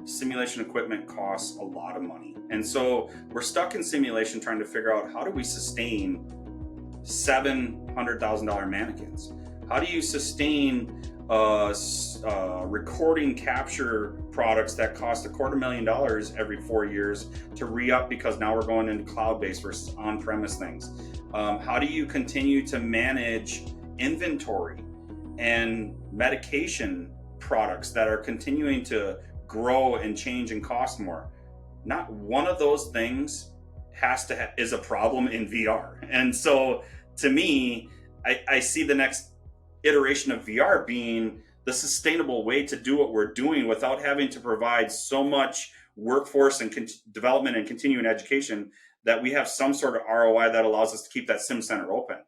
simulation equipment costs a lot of money. And so we're stuck in simulation trying to figure out, how do we sustain $700,000 mannequins? How do you sustain recording capture products that cost $250,000 every 4 years to re-up, because now we're going into cloud-based versus on-premise things? How do you continue to manage inventory and medication products that are continuing to grow and change and cost more? Not one of those things is a problem in VR. And so to me, I see the next iteration of VR being the sustainable way to do what we're doing without having to provide so much workforce and development and continuing education, that we have some sort of ROI that allows us to keep that sim center open.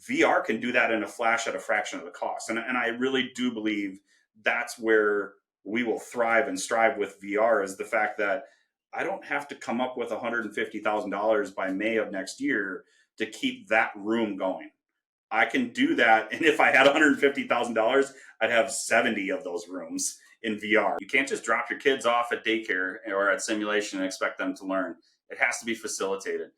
VR can do that in a flash at a fraction of the cost. And I really do believe that's where we will thrive and strive with VR, is the fact that I don't have to come up with $150,000 by May of next year to keep that room going. I can do that. And if I had $150,000, I'd have 70 of those rooms in VR. You can't just drop your kids off at daycare or at simulation and expect them to learn. It has to be facilitated.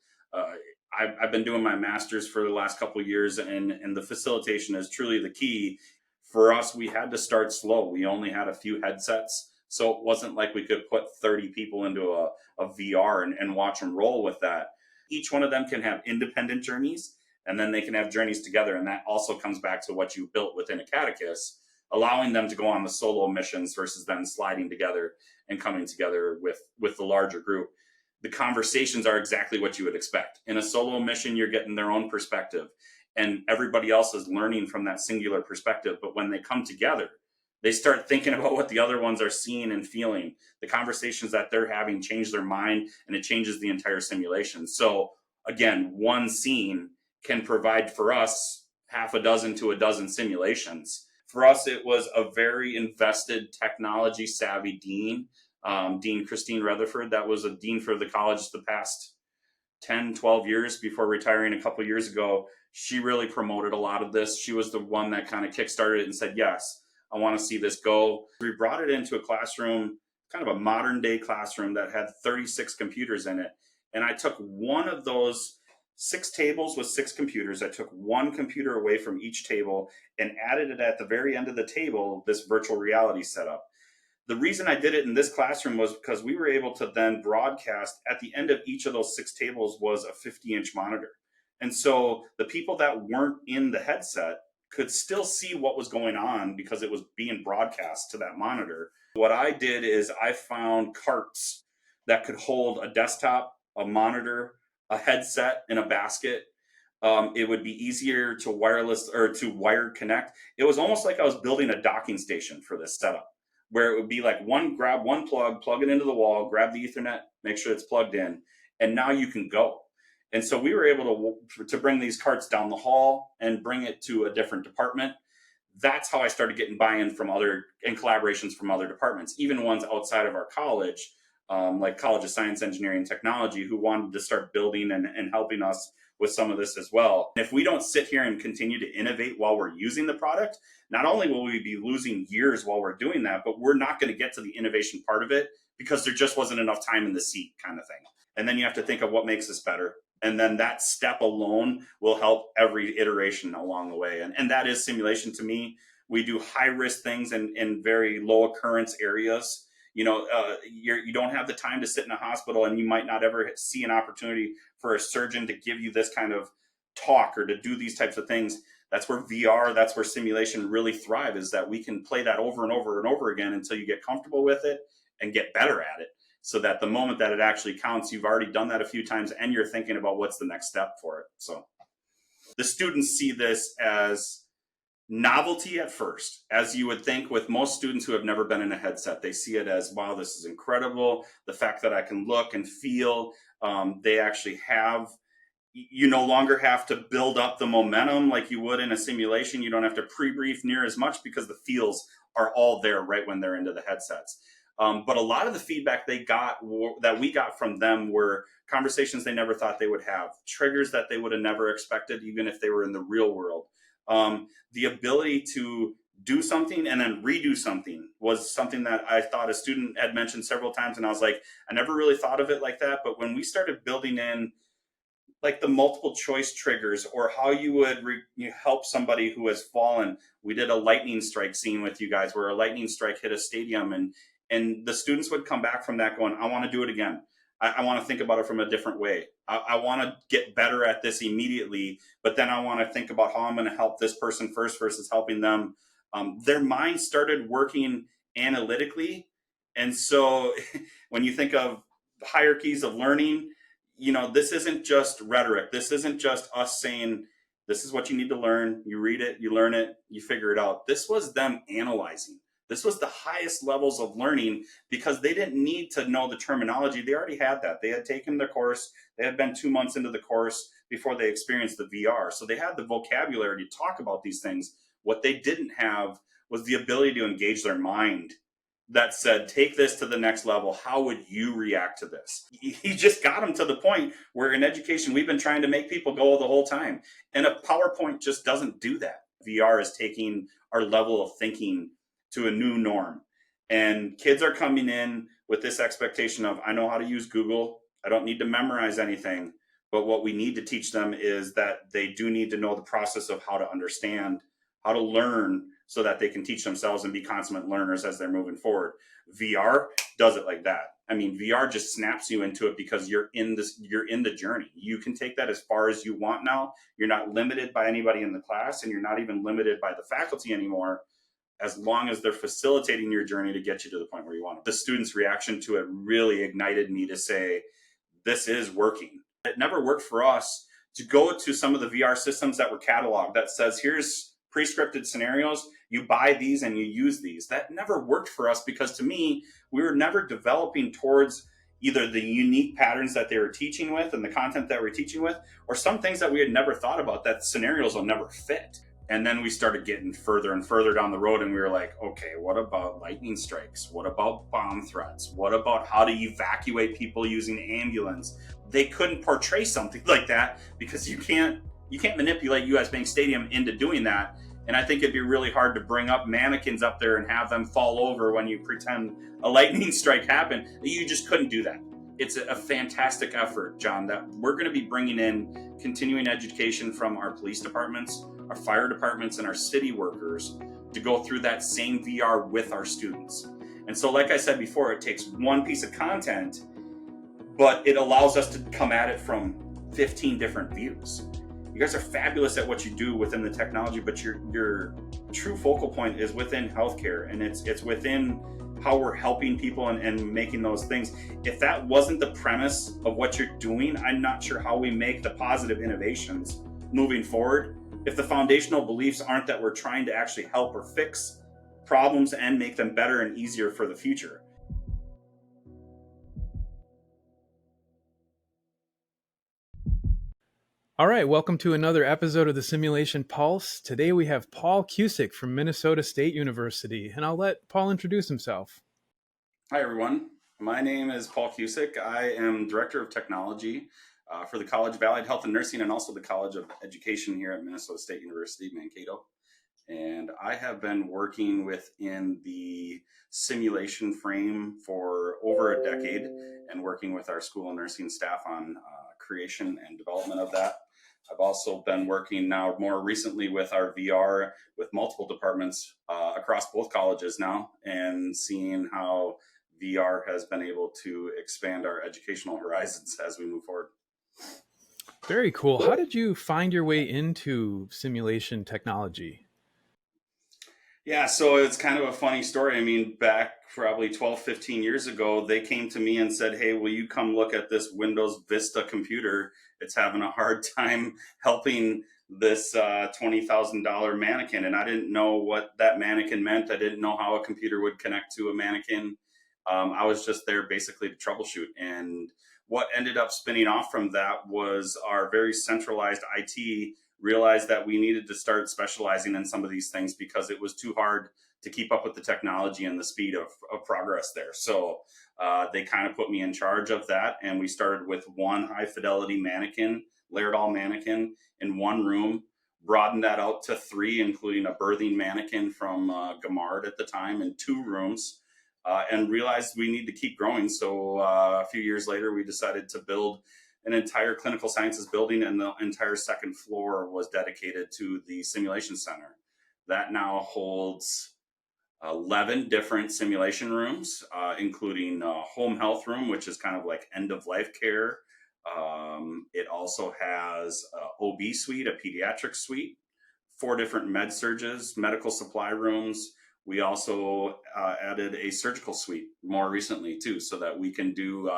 I've been doing my master's for the last couple of years, and the facilitation is truly the key. For us, we had to start slow. We only had a few headsets, so it wasn't like we could put 30 people into a VR and watch them roll with that. Each one of them can have independent journeys, and then they can have journeys together. And that also comes back to what you built within Acadicus, allowing them to go on the solo missions versus them sliding together and coming together with the larger group. The conversations are exactly what you would expect. In a solo mission, you're getting their own perspective, and everybody else is learning from that singular perspective. But when they come together, they start thinking about what the other ones are seeing and feeling. The conversations that they're having change their mind, and it changes the entire simulation. So again, one scene can provide for us half a dozen to a dozen simulations. For us, it was a very invested, technology savvy dean, Dean Christine Rutherford. That was a dean for the college the past 10, 12 years before retiring a couple of years ago. She really promoted a lot of this. She was the one that kind of kickstarted it and said, yes, I want to see this go. We brought it into a classroom, kind of a modern day classroom that had 36 computers in it. And I took one of those 6 tables with 6 computers. I took one computer away from each table and added it at the very end of the table, this virtual reality setup. The reason I did it in this classroom was because we were able to then broadcast at the end of each of those 6 tables was a 50-inch monitor. And so the people that weren't in the headset could still see what was going on because it was being broadcast to that monitor. What I did is I found carts that could hold a desktop, a monitor, a headset in a basket. It would be easier to wireless or to wired connect. It was almost like I was building a docking station for this setup, where it would be like grab one plug it into the wall, grab the Ethernet, make sure it's plugged in, and now you can go. And so we were able to bring these carts down the hall and bring it to a different department. That's how I started getting buy-in from and collaborations from other departments, even ones outside of our college, like College of Science, Engineering, and Technology, who wanted to start building and helping us with some of this as well. If we don't sit here and continue to innovate while we're using the product, not only will we be losing years while we're doing that, but we're not going to get to the innovation part of it because there just wasn't enough time in the seat, kind of thing. And then you have to think of what makes us better. And then that step alone will help every iteration along the way. And that is simulation to me. We do high risk things in very low occurrence areas. You don't have the time to sit in a hospital, and you might not ever see an opportunity for a surgeon to give you this kind of talk or to do these types of things. That's where VR, that's where simulation really thrive, is that we can play that over and over and over again until you get comfortable with it and get better at it. So that the moment that it actually counts, you've already done that a few times and you're thinking about what's the next step for it. So the students see this as novelty at first, as you would think with most students who have never been in a headset. They see it as, wow, this is incredible. The fact that I can look and feel, they actually have, you no longer have to build up the momentum like you would in a simulation. You don't have to pre-brief near as much because the feels are all there right when they're into the headsets. But a lot of the feedback that we got from them were conversations they never thought they would have, triggers that they would have never expected, even if they were in the real world. The ability to do something and then redo something was something that I thought a student had mentioned several times. And I was like, I never really thought of it like that. But when we started building in like the multiple choice triggers or how you would help somebody who has fallen. We did a lightning strike scene with you guys where a lightning strike hit a stadium, and the students would come back from that going, I want to do it again. I want to think about it from a different way. I want to get better at this immediately, but then I want to think about how I'm going to help this person first versus helping them. Their mind started working analytically. And so when you think of hierarchies of learning, this isn't just rhetoric. This isn't just us saying, this is what you need to learn. You read it, you learn it, you figure it out. This was them analyzing. This was the highest levels of learning because they didn't need to know the terminology. They already had that. They had taken the course. They had been 2 months into the course before they experienced the VR. So they had the vocabulary to talk about these things. What they didn't have was the ability to engage their mind that said, take this to the next level. How would you react to this? He just got them to the point where in education, we've been trying to make people go the whole time. And a PowerPoint just doesn't do that. VR is taking our level of thinking to a new norm. And kids are coming in with this expectation of, I know how to use Google. I don't need to memorize anything. But what we need to teach them is that they do need to know the process of how to understand, how to learn, so that they can teach themselves and be consummate learners as they're moving forward. VR does it like that. I mean, VR just snaps you into it because you're in the journey. You can take that as far as you want now. You're not limited by anybody in the class, and you're not even limited by the faculty anymore, as long as they're facilitating your journey to get you to the point where you want it. The students' reaction to it really ignited me to say, this is working. It never worked for us to go to some of the VR systems that were cataloged that says, here's pre-scripted scenarios, you buy these and you use these. That never worked for us because to me, we were never developing towards either the unique patterns that they were teaching with and the content that we're teaching with, or some things that we had never thought about that scenarios will never fit. And then we started getting further and further down the road and we were like, okay, what about lightning strikes? What about bomb threats? What about how to evacuate people using ambulance? They couldn't portray something like that because you can't manipulate US Bank Stadium into doing that. And I think it'd be really hard to bring up mannequins up there and have them fall over when you pretend a lightning strike happened. You just couldn't do that. It's a fantastic effort, John, that we're going to be bringing in continuing education from our police departments, our fire departments, and our city workers to go through that same VR with our students. And so, like I said before, it takes one piece of content, but it allows us to come at it from 15 different views. You guys are fabulous at what you do within the technology, but your true focal point is within healthcare, and it's within how we're helping people and making those things. If that wasn't the premise of what you're doing, I'm not sure how we make the positive innovations moving forward. If the foundational beliefs aren't that we're trying to actually help or fix problems and make them better and easier for the future. All right, welcome to another episode of the Simulation Pulse. Today we have Paul Cusick from Minnesota State University, and I'll let Paul introduce himself. Hi, everyone. My name is Paul Cusick. I am Director of Technology for the College of Allied Health and Nursing and also the College of Education here at Minnesota State University, Mankato. And I have been working within the simulation frame for over a decade and working with our school of nursing staff on creation and development of that. I've also been working now more recently with our VR with multiple departments across both colleges now and seeing how VR has been able to expand our educational horizons as we move forward. Very cool. How did you find your way into simulation technology? Yeah, so it's kind of a funny story. I mean, back probably 12, 15 years ago, they came to me and said, hey, will you come look at this Windows Vista computer? It's having a hard time helping this $20,000 mannequin. And I didn't know what that mannequin meant. I didn't know how a computer would connect to a mannequin. I was just there basically to troubleshoot. And what ended up spinning off from that was our very centralized IT realized that we needed to start specializing in some of these things because it was too hard to keep up with the technology and the speed of progress there. So they kind of put me in charge of that. And we started with one high fidelity mannequin, Laerdal mannequin in one room, broadened that out to 3, including a birthing mannequin from Gamard at the time in 2 rooms, and realized we need to keep growing. So a few years later, we decided to build an entire clinical sciences building, and the entire second floor was dedicated to the simulation center. That now holds 11 different simulation rooms, including a home health room, which is kind of like end of life care. It also has a OB suite, a pediatric suite, 4 different med surges, medical supply rooms. We also added a surgical suite more recently too, so that we can do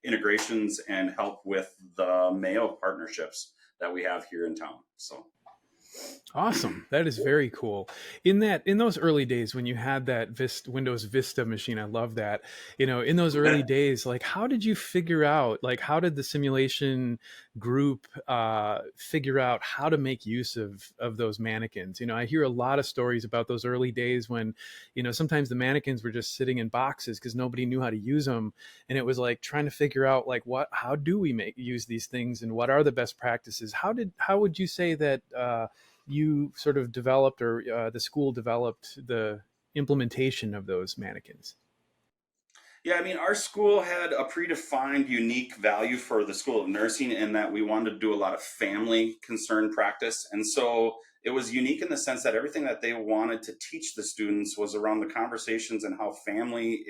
integrations and help with the Mayo partnerships that we have here in town. So Awesome. That is very cool. In those early days when you had that Windows Vista machine, I love that. In those early days, like how did you figure out, like how did the simulation group figure out how to make use of those mannequins? I hear a lot of stories about those early days when, sometimes the mannequins were just sitting in boxes because nobody knew how to use them, and it was like trying to figure out like how do we use these things, and what are the best practices? How would you say that you sort of developed, or the school developed, the implementation of those mannequins? yeah, I mean, our school had a predefined, unique value for the School of Nursing in that we wanted to do a lot of family concern practice. And so it was unique in the sense that everything that they wanted to teach the students was around the conversations and how family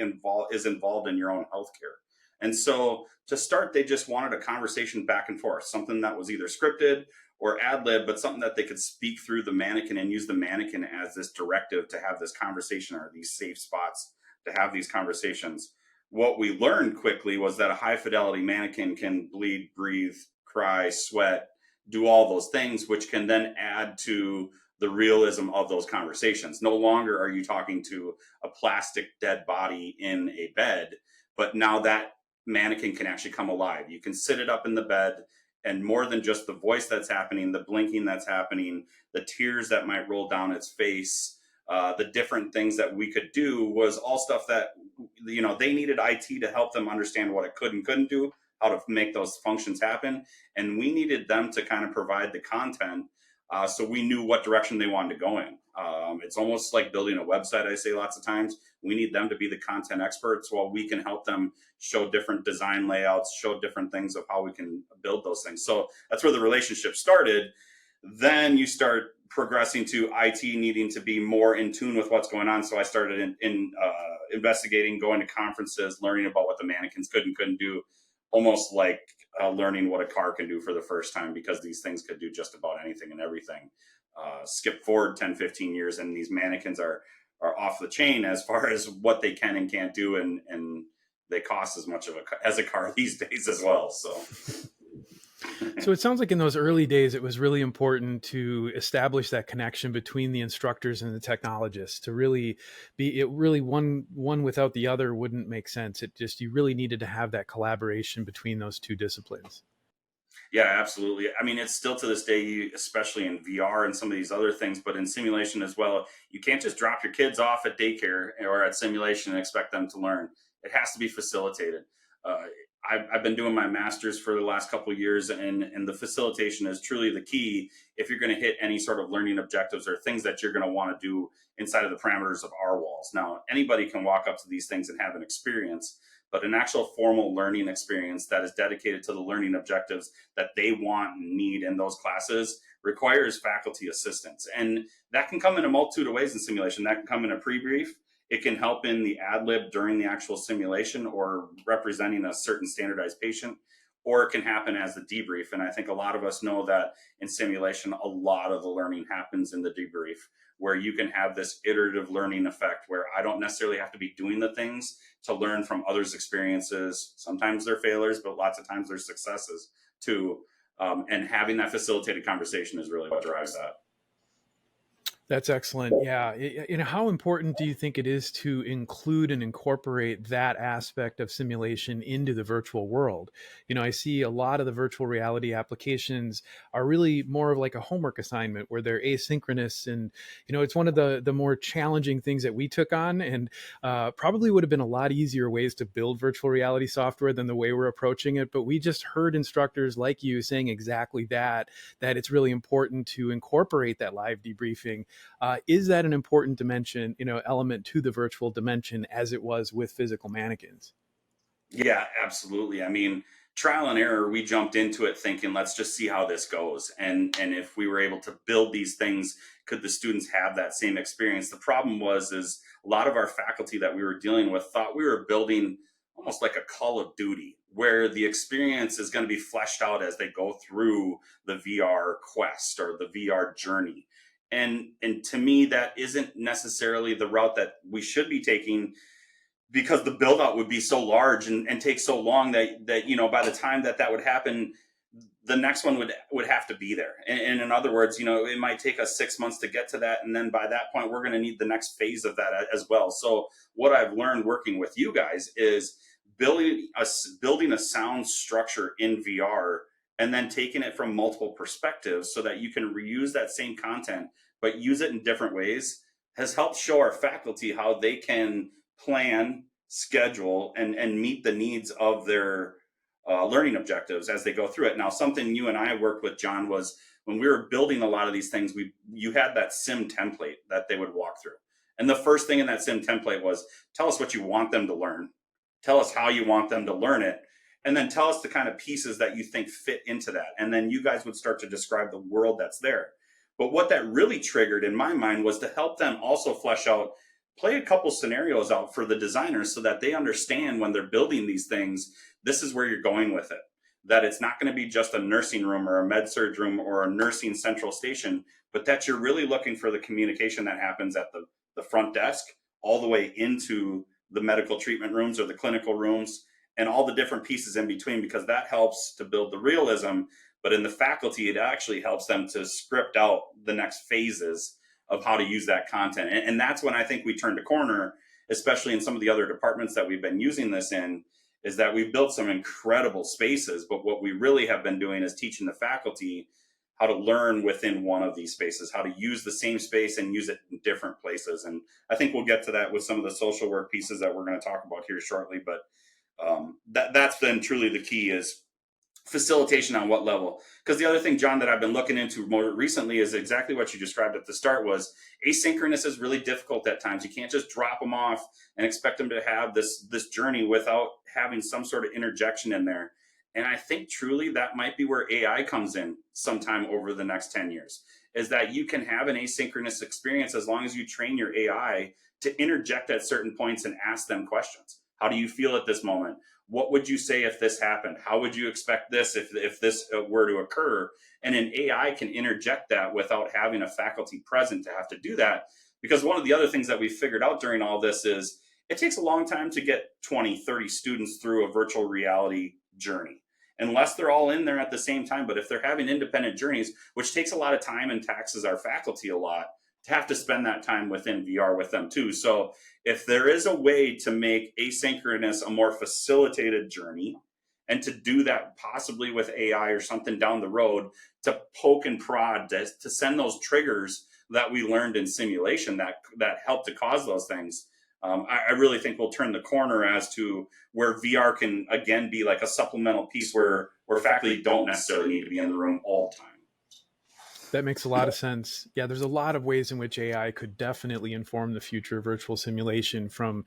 is involved in your own healthcare. And so to start, they just wanted a conversation back and forth, something that was either scripted or ad lib, but something that they could speak through the mannequin and use the mannequin as this directive to have this conversation, or these safe spots to have these conversations. What we learned quickly was that a high fidelity mannequin can bleed, breathe, cry, sweat, do all those things, which can then add to the realism of those conversations. No longer are you talking to a plastic dead body in a bed, but now that mannequin can actually come alive. You can sit it up in the bed, and more than just the voice that's happening, the blinking that's happening, the tears that might roll down its face, the different things that we could do was all stuff that they needed IT to help them understand what it could and couldn't do, how to make those functions happen, and we needed them to kind of provide the content, so we knew what direction they wanted to go in. It's almost like building a website. I say lots of times we need them to be the content experts while we can help them show different design layouts, show different things of how we can build those things. So that's where the relationship started. Then you start progressing to IT needing to be more in tune with what's going on. So I started in investigating, going to conferences, learning about what the mannequins could and couldn't do, almost like learning what a car can do for the first time, because these things could do just about anything and everything. Skip forward 10, 15 years, and these mannequins are off the chain as far as what they can and can't do, and they cost as much as a car these days as well. So it sounds like in those early days, it was really important to establish that connection between the instructors and the technologists to really one without the other wouldn't make sense. You really needed to have that collaboration between those two disciplines. Yeah, absolutely. I mean, it's still to this day, especially in VR and some of these other things, but in simulation as well, you can't just drop your kids off at daycare or at simulation and expect them to learn. It has to be facilitated. I've been doing my master's for the last couple of years, and the facilitation is truly the key if you're going to hit any sort of learning objectives or things that you're going to want to do inside of the parameters of our walls. Now, anybody can walk up to these things and have an experience, but an actual formal learning experience that is dedicated to the learning objectives that they want and need in those classes requires faculty assistance. And that can come in a multitude of ways in simulation. That can come in a pre-brief. It can help in the ad lib during the actual simulation or representing a certain standardized patient, or it can happen as the debrief. And I think a lot of us know that in simulation, a lot of the learning happens in the debrief, where you can have this iterative learning effect where I don't necessarily have to be doing the things to learn from others' experiences. Sometimes they're failures, but lots of times they're successes too. And having that facilitated conversation is really what drives that. That's excellent. Yeah. How important do you think it is to include and incorporate that aspect of simulation into the virtual world? I see a lot of the virtual reality applications are really more of like a homework assignment where they're asynchronous. And, it's one of the more challenging things that we took on, and probably would have been a lot easier ways to build virtual reality software than the way we're approaching it. But we just heard instructors like you saying exactly that it's really important to incorporate that live debriefing. Is that an important dimension, element to the virtual dimension as it was with physical mannequins? Yeah, absolutely. I mean, trial and error, we jumped into it thinking, let's just see how this goes. And if we were able to build these things, could the students have that same experience? The problem was is a lot of our faculty that we were dealing with thought we were building almost like a Call of Duty, where the experience is going to be fleshed out as they go through the VR quest or the VR journey. And to me, that isn't necessarily the route that we should be taking, because the build out would be so large and take so long that by the time that would happen, the next one would have to be there. And in other words, it might take us 6 months to get to that, and then by that point we're going to need the next phase of that as well. So what I've learned working with you guys is building a sound structure in VR, and then taking it from multiple perspectives so that you can reuse that same content but use it in different ways, has helped show our faculty how they can plan, schedule, and meet the needs of their learning objectives as they go through it. Now, something you and I worked with, John, was when we were building a lot of these things, you had that sim template that they would walk through. And the first thing in that sim template was, tell us what you want them to learn, tell us how you want them to learn it, and then tell us the kind of pieces that you think fit into that. And then you guys would start to describe the world that's there. But what that really triggered in my mind was to help them also flesh out, play a couple scenarios out for the designers so that they understand when they're building these things, this is where you're going with it. That it's not going to be just a nursing room or a med surg room or a nursing central station, but that you're really looking for the communication that happens at the front desk all the way into the medical treatment rooms or the clinical rooms and all the different pieces in between, because that helps to build the realism. But in the faculty, it actually helps them to script out the next phases of how to use that content. And that's when I think we turned a corner, especially in some of the other departments that we've been using this in, is that we've built some incredible spaces. But what we really have been doing is teaching the faculty how to learn within one of these spaces, how to use the same space and use it in different places. And I think we'll get to that with some of the social work pieces that we're going to talk about here shortly. But that's been truly the key, is facilitation on what level. Because the other thing, John, that I've been looking into more recently is exactly what you described at the start, was asynchronous is really difficult at times. You can't just drop them off and expect them to have this journey without having some sort of interjection in there. And I think truly that might be where AI comes in sometime over the next 10 years, is that you can have an asynchronous experience as long as you train your AI to interject at certain points and ask them questions. How do you feel at this moment? What would you say if this happened? How would you expect this if this were to occur? And an AI can interject that without having a faculty present to have to do that. Because one of the other things that we figured out during all this is it takes a long time to get 20, 30 students through a virtual reality journey, unless they're all in there at the same time. But if they're having independent journeys, which takes a lot of time and taxes our faculty a lot, to have to spend that time within VR with them too. So if there is a way to make asynchronous a more facilitated journey, and to do that possibly with AI or something down the road, to poke and prod, to send those triggers that we learned in simulation that help to cause those things, I really think we'll turn the corner as to where VR can again be like a supplemental piece where faculty don't necessarily need to be in the room all the time. That makes a lot of sense. Yeah, there's a lot of ways in which AI could definitely inform the future of virtual simulation, from,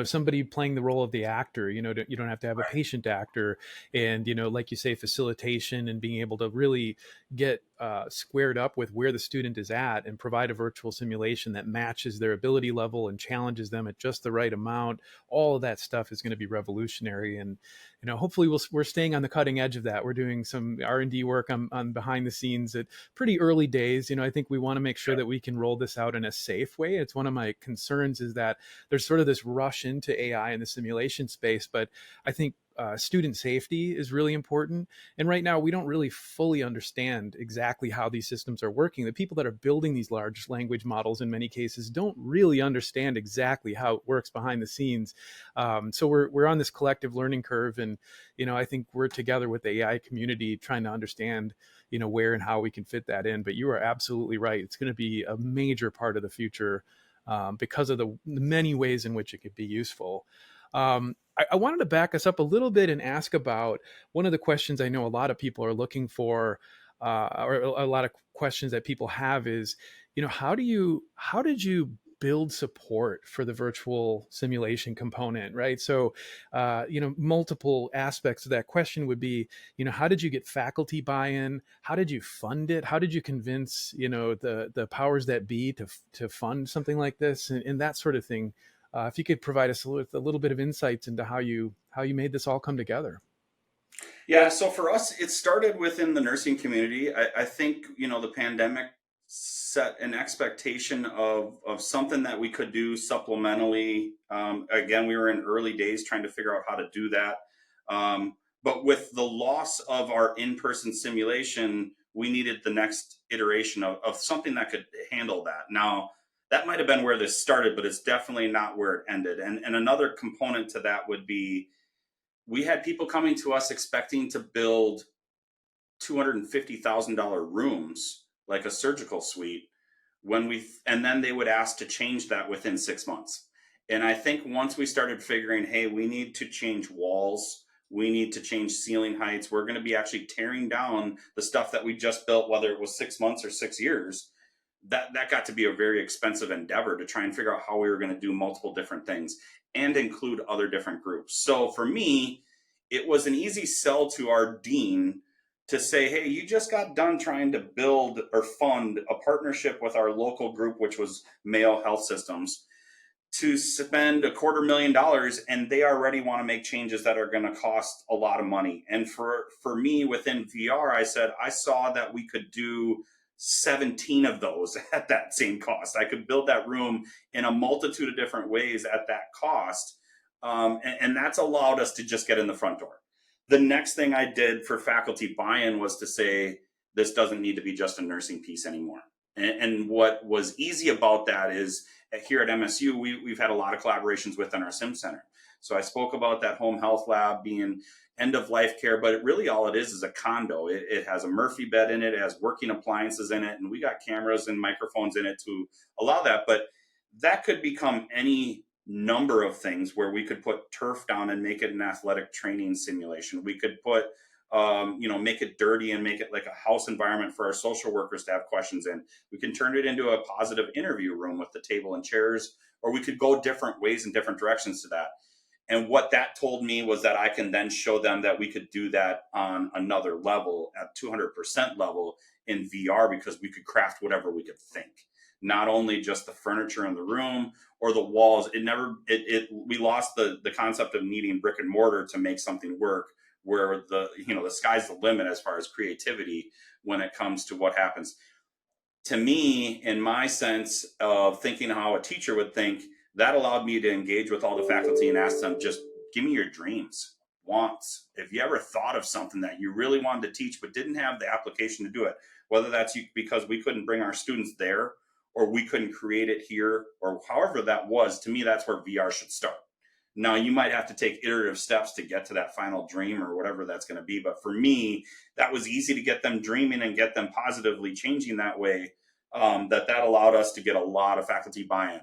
somebody playing the role of the actor. You don't have to have a patient actor, and, like you say, facilitation and being able to really get squared up with where the student is at and provide a virtual simulation that matches their ability level and challenges them at just the right amount. All of that stuff is going to be revolutionary. And, hopefully we're staying on the cutting edge of that. We're doing some R&D work on behind the scenes at pretty early days. I think we want to make sure that we can roll this out in a safe way. It's one of my concerns, is that there's sort of this rush into AI in the simulation space, but I think student safety is really important. And right now, we don't really fully understand exactly how these systems are working. The people that are building these large language models, in many cases, don't really understand exactly how it works behind the scenes. So we're on this collective learning curve, and I think we're together with the AI community trying to understand where and how we can fit that in. But you are absolutely right; it's going to be a major part of the future, because of the many ways in which it could be useful. I wanted to back us up a little bit and ask about one of the questions I know a lot of people are looking for, or a lot of questions that people have is, how did you build support for the virtual simulation component, right? So, multiple aspects of that question would be, how did you get faculty buy-in? How did you fund it? How did you convince, the powers that be to fund something like this, and that sort of thing? If you could provide us with a little bit of insights into how you made this all come together. Yeah, so for us, it started within the nursing community. I think, the pandemic set an expectation of something that we could do supplementally. Again, we were in early days trying to figure out how to do that. But with the loss of our in-person simulation, we needed the next iteration of something that could handle that. Now, that might have been where this started, but it's definitely not where it ended. And another component to that would be, we had people coming to us expecting to build $250,000 rooms, like a surgical suite, and then they would ask to change that within 6 months. And I think once we started figuring, hey, we need to change walls, we need to change ceiling heights, we're going to be actually tearing down the stuff that we just built, whether it was 6 months or 6 years. That got to be a very expensive endeavor to try and figure out how we were going to do multiple different things and include other different groups. So for me, it was an easy sell to our dean to say, hey, you just got done trying to build or fund a partnership with our local group, which was Mayo Health Systems, to spend $250,000, and they already want to make changes that are going to cost a lot of money. And for me, within VR, I said I saw that we could do 17 of those at that same cost. I could build that room in a multitude of different ways at that cost. And that's allowed us to just get in the front door. The next thing I did for faculty buy-in was to say, this doesn't need to be just a nursing piece anymore. And what was easy about that is, here at MSU, we've had a lot of collaborations within our sim center. So I spoke about that home health lab being end of life care, but really all it is a condo. It has a Murphy bed in it, it has working appliances in it, and we got cameras and microphones in it to allow that. But that could become any number of things, where we could put turf down and make it an athletic training simulation. We could put make it dirty and make it like a house environment for our social workers to have questions in. We can turn it into a positive interview room with the table and chairs, or we could go different ways and different directions to that. And what that told me was that I can then show them that we could do that on another level, at 200% level in VR, because we could craft whatever we could think. Not only just the furniture in the room or the walls. We lost the concept of needing brick and mortar to make something work, where the sky's the limit as far as creativity when it comes to what happens. To me, in my sense of thinking how a teacher would think, that allowed me to engage with all the faculty and ask them, just give me your dreams, wants. If you ever thought of something that you really wanted to teach but didn't have the application to do it, whether that's because we couldn't bring our students there, or we couldn't create it here, or however that was, to me, that's where VR should start. Now, you might have to take iterative steps to get to that final dream or whatever that's going to be. But for me, that was easy to get them dreaming and get them positively changing that way. That allowed us to get a lot of faculty buy-in.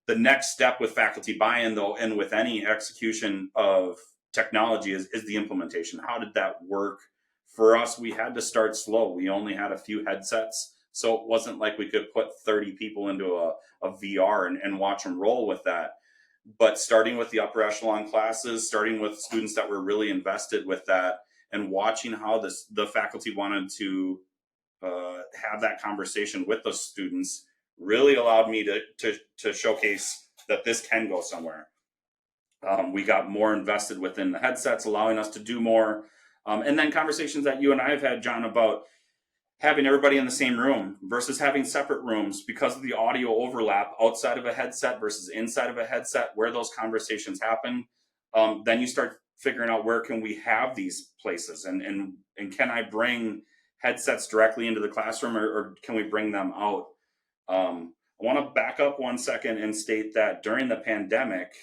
The next step with faculty buy-in, though, and with any execution of technology is the implementation. How did that work? For us, we had to start slow. We only had a few headsets. So it wasn't like we could put 30 people into a VR and watch them roll with that. But starting with the upper echelon classes, starting with students that were really invested with that, and watching how the faculty wanted to have that conversation with those students, really allowed me to showcase that this can go somewhere. We got more invested within the headsets, allowing us to do more. And then conversations that you and I have had, John, about having everybody in the same room versus having separate rooms because of the audio overlap outside of a headset versus inside of a headset, where those conversations happen. Then you start figuring out where can we have these places, and can I bring headsets directly into the classroom, or can we bring them out? I want to back up 1 second and state that during the pandemic,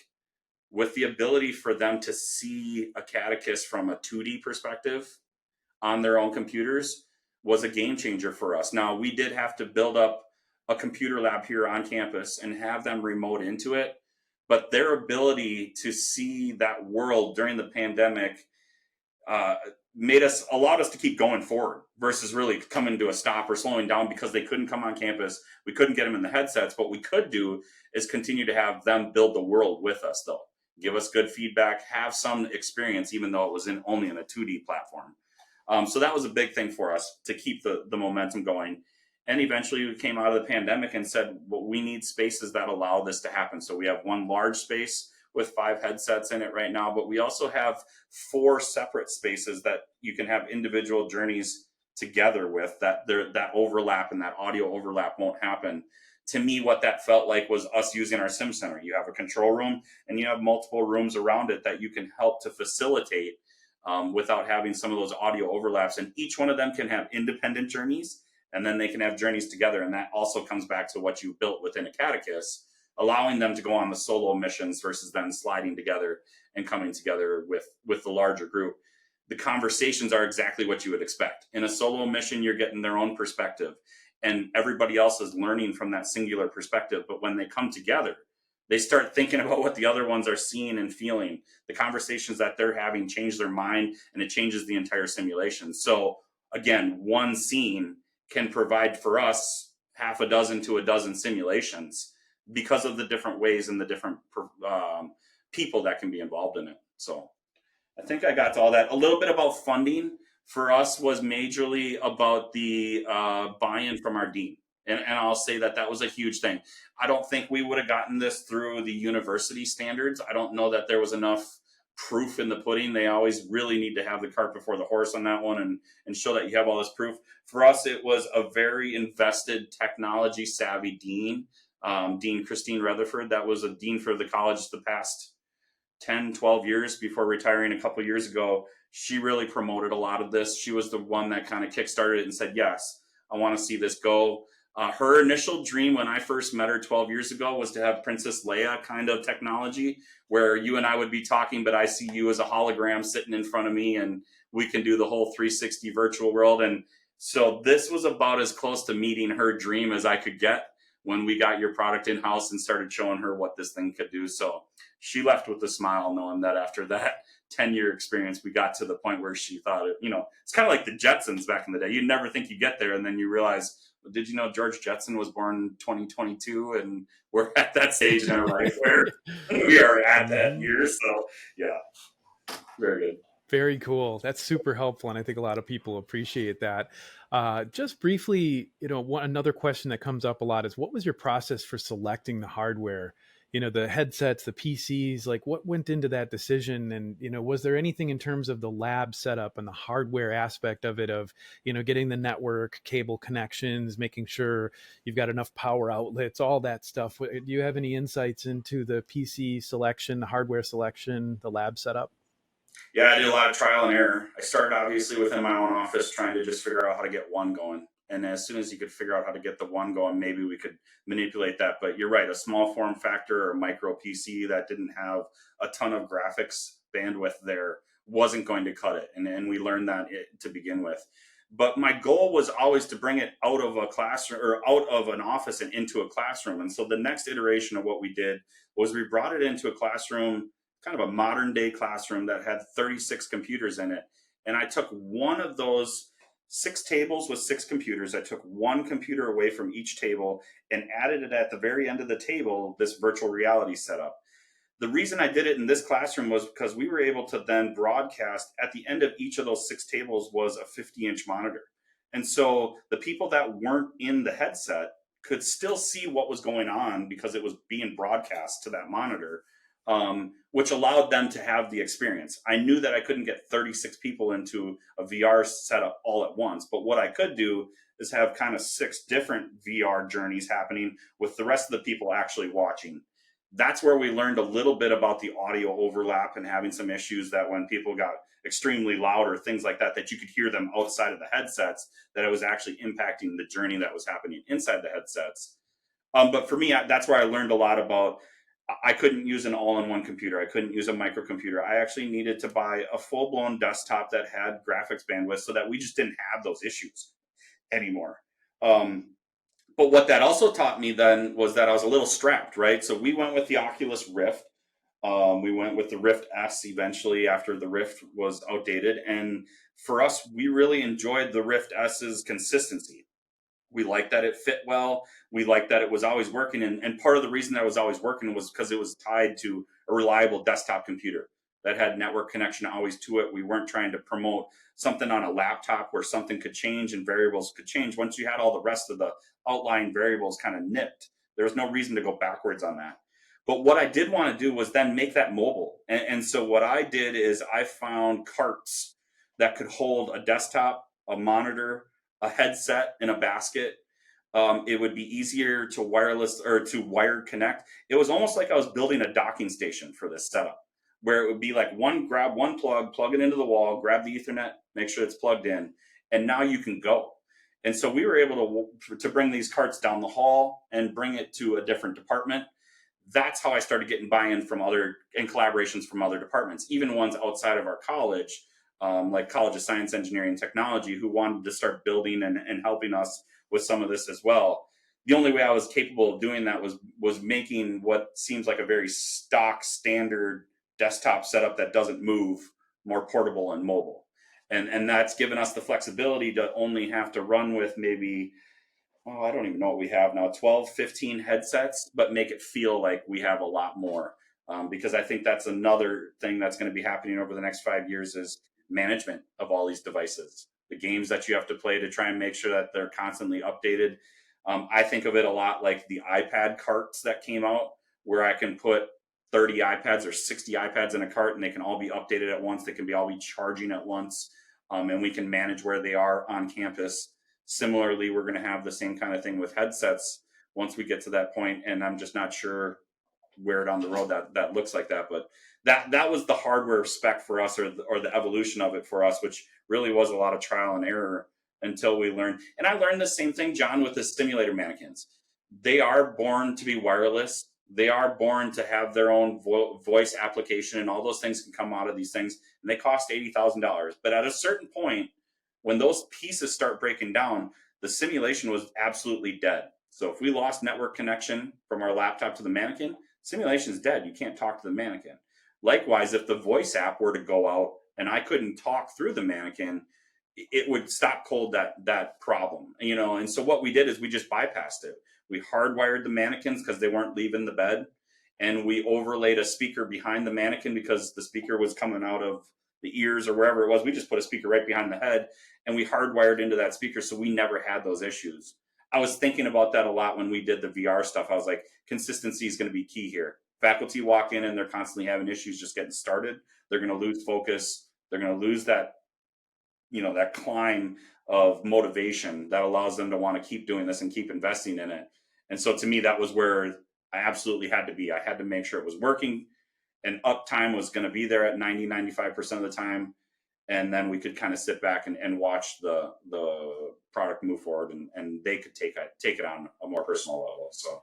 with the ability for them to see Acadicus from a 2D perspective on their own computers was a game changer for us. Now, we did have to build up a computer lab here on campus and have them remote into it, but their ability to see that world during the pandemic uh, allowed us to keep going forward versus really coming to a stop or slowing down because they couldn't come on campus. We couldn't get them in the headsets. What we could do is continue to have them build the world with us, though. Give us good feedback, have some experience, even though it was only in a 2D platform. So that was a big thing for us to keep the momentum going. And eventually we came out of the pandemic and said, well, we need spaces that allow this to happen. So we have one large space with 5 headsets in it right now, but we also have 4 separate spaces that you can have individual journeys together with, that overlap and that audio overlap won't happen. To me, what that felt like was us using our sim center. You have a control room and you have multiple rooms around it that you can help to facilitate without having some of those audio overlaps. And each one of them can have independent journeys, and then they can have journeys together. And that also comes back to what you built within Acadicus, allowing them to go on the solo missions versus them sliding together and coming together with the larger group. The conversations are exactly what you would expect. In a solo mission, you're getting their own perspective, and everybody else is learning from that singular perspective. But when they come together, they start thinking about what the other ones are seeing and feeling. The conversations that they're having change their mind, and it changes the entire simulation. So again, one scene can provide for us half a dozen to a dozen simulations because of the different ways and the different people that can be involved in it. So I think I got to all that. A little bit about funding for us was majorly about the buy-in from our dean. And I'll say that was a huge thing. I don't think we would have gotten this through the university standards. I don't know that there was enough proof in the pudding. They always really need to have the cart before the horse on that one, and show that you have all this proof. For us, it was a very invested, technology savvy dean, Dean Christine Rutherford. That was a dean for the college the past 10, 12 years before retiring a couple years ago. She really promoted a lot of this. She was the one that kind of kickstarted it and said, yes, I want to see this go. Her initial dream when I first met her 12 years ago was to have Princess Leia kind of technology, where you and I would be talking, but I see you as a hologram sitting in front of me, and we can do the whole 360 virtual world. And so this was about as close to meeting her dream as I could get when we got your product in-house and started showing her what this thing could do. So she left with a smile, knowing that after that 10-year experience, we got to the point where she thought, it's kind of like the Jetsons back in the day. You never think you get there, and then you realize, well, did you know George Jetson was born in 2022? And we're at that stage in our life where we are at that year. So yeah, very good. Very cool. That's super helpful, and I think a lot of people appreciate that. Just briefly, another question that comes up a lot is, what was your process for selecting the hardware? The headsets, the PCs, like what went into that decision? And, was there anything in terms of the lab setup and the hardware aspect of it, of, getting the network, cable connections, making sure you've got enough power outlets, all that stuff? Do you have any insights into the PC selection, the hardware selection, the lab setup? Yeah, I did a lot of trial and error. I started obviously within my own office trying to just figure out how to get one going. And as soon as you could figure out how to get the one going, maybe we could manipulate that. But you're right, a small form factor or micro PC that didn't have a ton of graphics bandwidth there wasn't going to cut it. And we learned that to begin with. But my goal was always to bring it out of a classroom or out of an office and into a classroom. And so the next iteration of what we did was we brought it into a classroom, kind of a modern day classroom that had 36 computers in it. And I took one of those 6 tables with 6 computers. I took one computer away from each table and added it at the very end of the table, this virtual reality setup. The reason I did it in this classroom was because we were able to then broadcast at the end of each of those 6 tables was a 50-inch monitor. And so the people that weren't in the headset could still see what was going on because it was being broadcast to that monitor. Which allowed them to have the experience. I knew that I couldn't get 36 people into a VR setup all at once, but what I could do is have kind of 6 different VR journeys happening with the rest of the people actually watching. That's where we learned a little bit about the audio overlap and having some issues that when people got extremely loud or things like that, that you could hear them outside of the headsets, that it was actually impacting the journey that was happening inside the headsets. But for me, that's where I learned a lot about. I couldn't use an all-in-one computer. I couldn't use a microcomputer. I actually needed to buy a full-blown desktop that had graphics bandwidth so that we just didn't have those issues anymore. Um, but what that also taught me then was that I was a little strapped, right? So we went with the Oculus Rift. We went with the Rift S eventually after the Rift was outdated. And for us, we really enjoyed the Rift S's consistency. We liked that it fit well. We liked that it was always working. And part of the reason that it was always working was because it was tied to a reliable desktop computer that had network connection always to it. We weren't trying to promote something on a laptop where something could change and variables could change. Once you had all the rest of the outlying variables kind of nipped, there was no reason to go backwards on that. But what I did want to do was then make that mobile. And so what I did is I found carts that could hold a desktop, a monitor, a headset in a basket. It would be easier to wireless or to wired connect. It was almost like I was building a docking station for this setup, where it would be like grab one plug it into the wall, grab the Ethernet, make sure it's plugged in, and now you can go. And so we were able to bring these carts down the hall and bring it to a different department. That's how I started getting buy-in from other and collaborations from other departments, even ones outside of our college, like College of Science, Engineering, and Technology, who wanted to start building and helping us with some of this as well. The only way I was capable of doing that was making what seems like a very stock standard desktop setup that doesn't move more portable and mobile. And that's given us the flexibility to only have to run with maybe, I don't even know what we have now, 12, 15 headsets, but make it feel like we have a lot more. Because I think that's another thing that's going to be happening over the next 5 years is management of all these devices, the games that you have to play to try and make sure that they're constantly updated. I think of it a lot like the iPad carts that came out, where I can put 30 iPads or 60 iPads in a cart and they can all be updated at once. They can all be charging at once, and we can manage where they are on campus. Similarly, we're going to have the same kind of thing with headsets once we get to that point, and I'm just not sure where down the road that looks like that. But that was the hardware spec for us, or the evolution of it for us, which really was a lot of trial and error until we learned. And I learned the same thing, John, with the simulator mannequins. They are born to be wireless. They are born to have their own voice application, and all those things can come out of these things, and they cost $80,000. But at a certain point, when those pieces start breaking down, the simulation was absolutely dead. So if we lost network connection from our laptop to the mannequin, simulation is dead. You can't talk to the mannequin. Likewise, if the voice app were to go out and I couldn't talk through the mannequin, it would stop cold that problem, And so what we did is we just bypassed it. We hardwired the mannequins because they weren't leaving the bed, and we overlaid a speaker behind the mannequin because the speaker was coming out of the ears or wherever it was. We just put a speaker right behind the head, and we hardwired into that speaker, so we never had those issues. I was thinking about that a lot when we did the VR stuff. I was like, consistency is going to be key here. Faculty walk in and they're constantly having issues just getting started. They're going to lose focus. They're going to lose that climb of motivation that allows them to want to keep doing this and keep investing in it. And so to me, that was where I absolutely had to be. I had to make sure it was working, and uptime was going to be there at 90-95% of the time. And then we could kind of sit back and watch the product move forward, and they could take it on a more personal level. So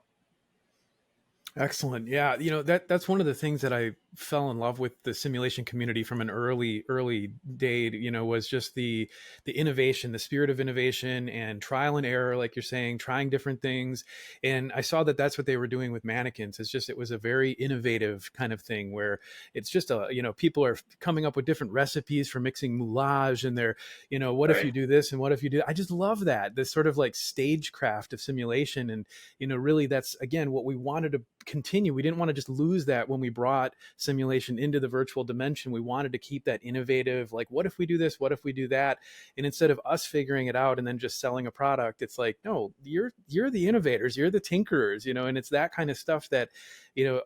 excellent. Yeah, that's one of the things that I fell in love with the simulation community from an early day, was just the innovation, the spirit of innovation and trial and error, like you're saying, trying different things. And I saw that that's what they were doing with mannequins. It was a very innovative kind of thing where it's just people are coming up with different recipes for mixing moulage, and they're, what if you do this and what if you do, I just love that, this sort of like stagecraft of simulation. And, really that's, again, what we wanted to continue. We didn't want to just lose that when we brought simulation into the virtual dimension. We wanted to keep that innovative, like, what if we do this? What if we do that? And instead of us figuring it out and then just selling a product, it's like, no, you're the innovators, you're the tinkerers, and it's that kind of stuff that,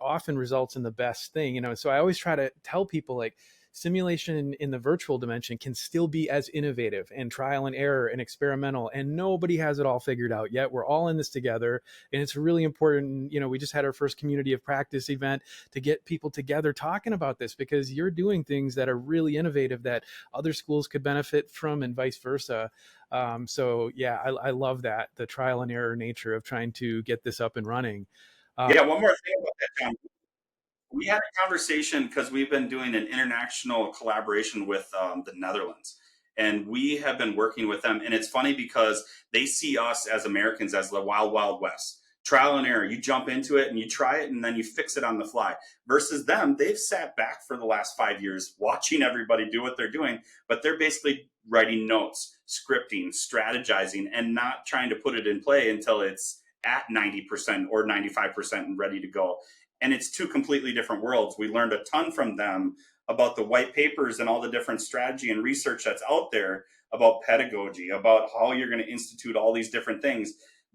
often results in the best thing, So I always try to tell people, like, simulation in the virtual dimension can still be as innovative and trial and error and experimental, and nobody has it all figured out yet. We're all in this together, and it's really important. We just had our first community of practice event to get people together talking about this, because you're doing things that are really innovative that other schools could benefit from, and vice versa. So yeah, I love that, the trial and error nature of trying to get this up and running. Yeah, one more thing about that, John. We had a conversation because we've been doing an international collaboration with the Netherlands, and we have been working with them. And it's funny because they see us as Americans as the wild, wild west. Trial and error. You jump into it and you try it and then you fix it on the fly. Versus them, they've sat back for the last 5 years watching everybody do what they're doing, but they're basically writing notes, scripting, strategizing, and not trying to put it in play until it's at 90% or 95% and ready to go. And it's two completely different worlds. We learned a ton from them about the white papers and all the different strategy and research that's out there about pedagogy, about how you're going to institute all these different things.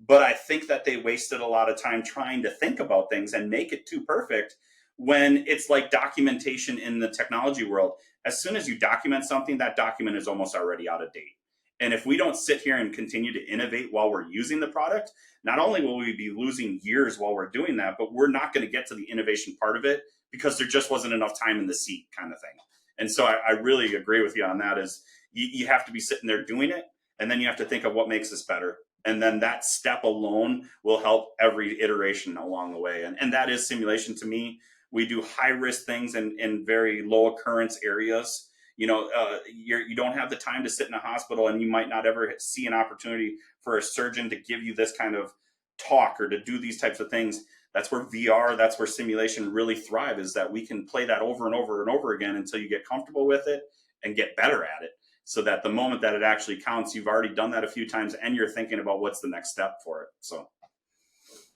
But I think that they wasted a lot of time trying to think about things and make it too perfect, when it's like documentation in the technology world. As soon as you document something, that document is almost already out of date. And if we don't sit here and continue to innovate while we're using the product, not only will we be losing years while we're doing that, but we're not going to get to the innovation part of it because there just wasn't enough time in the seat, kind of thing. And so I really agree with you on that. Is you have to be sitting there doing it, and then you have to think of what makes this better. And then that step alone will help every iteration along the way. And that is simulation to me. We do high risk things in very low occurrence areas. You don't have the time to sit in a hospital, and you might not ever see an opportunity for a surgeon to give you this kind of talk or to do these types of things. That's where VR, that's where simulation really thrive, is that we can play that over and over and over again until you get comfortable with it and get better at it, so that the moment that it actually counts, you've already done that a few times and you're thinking about what's the next step for it. So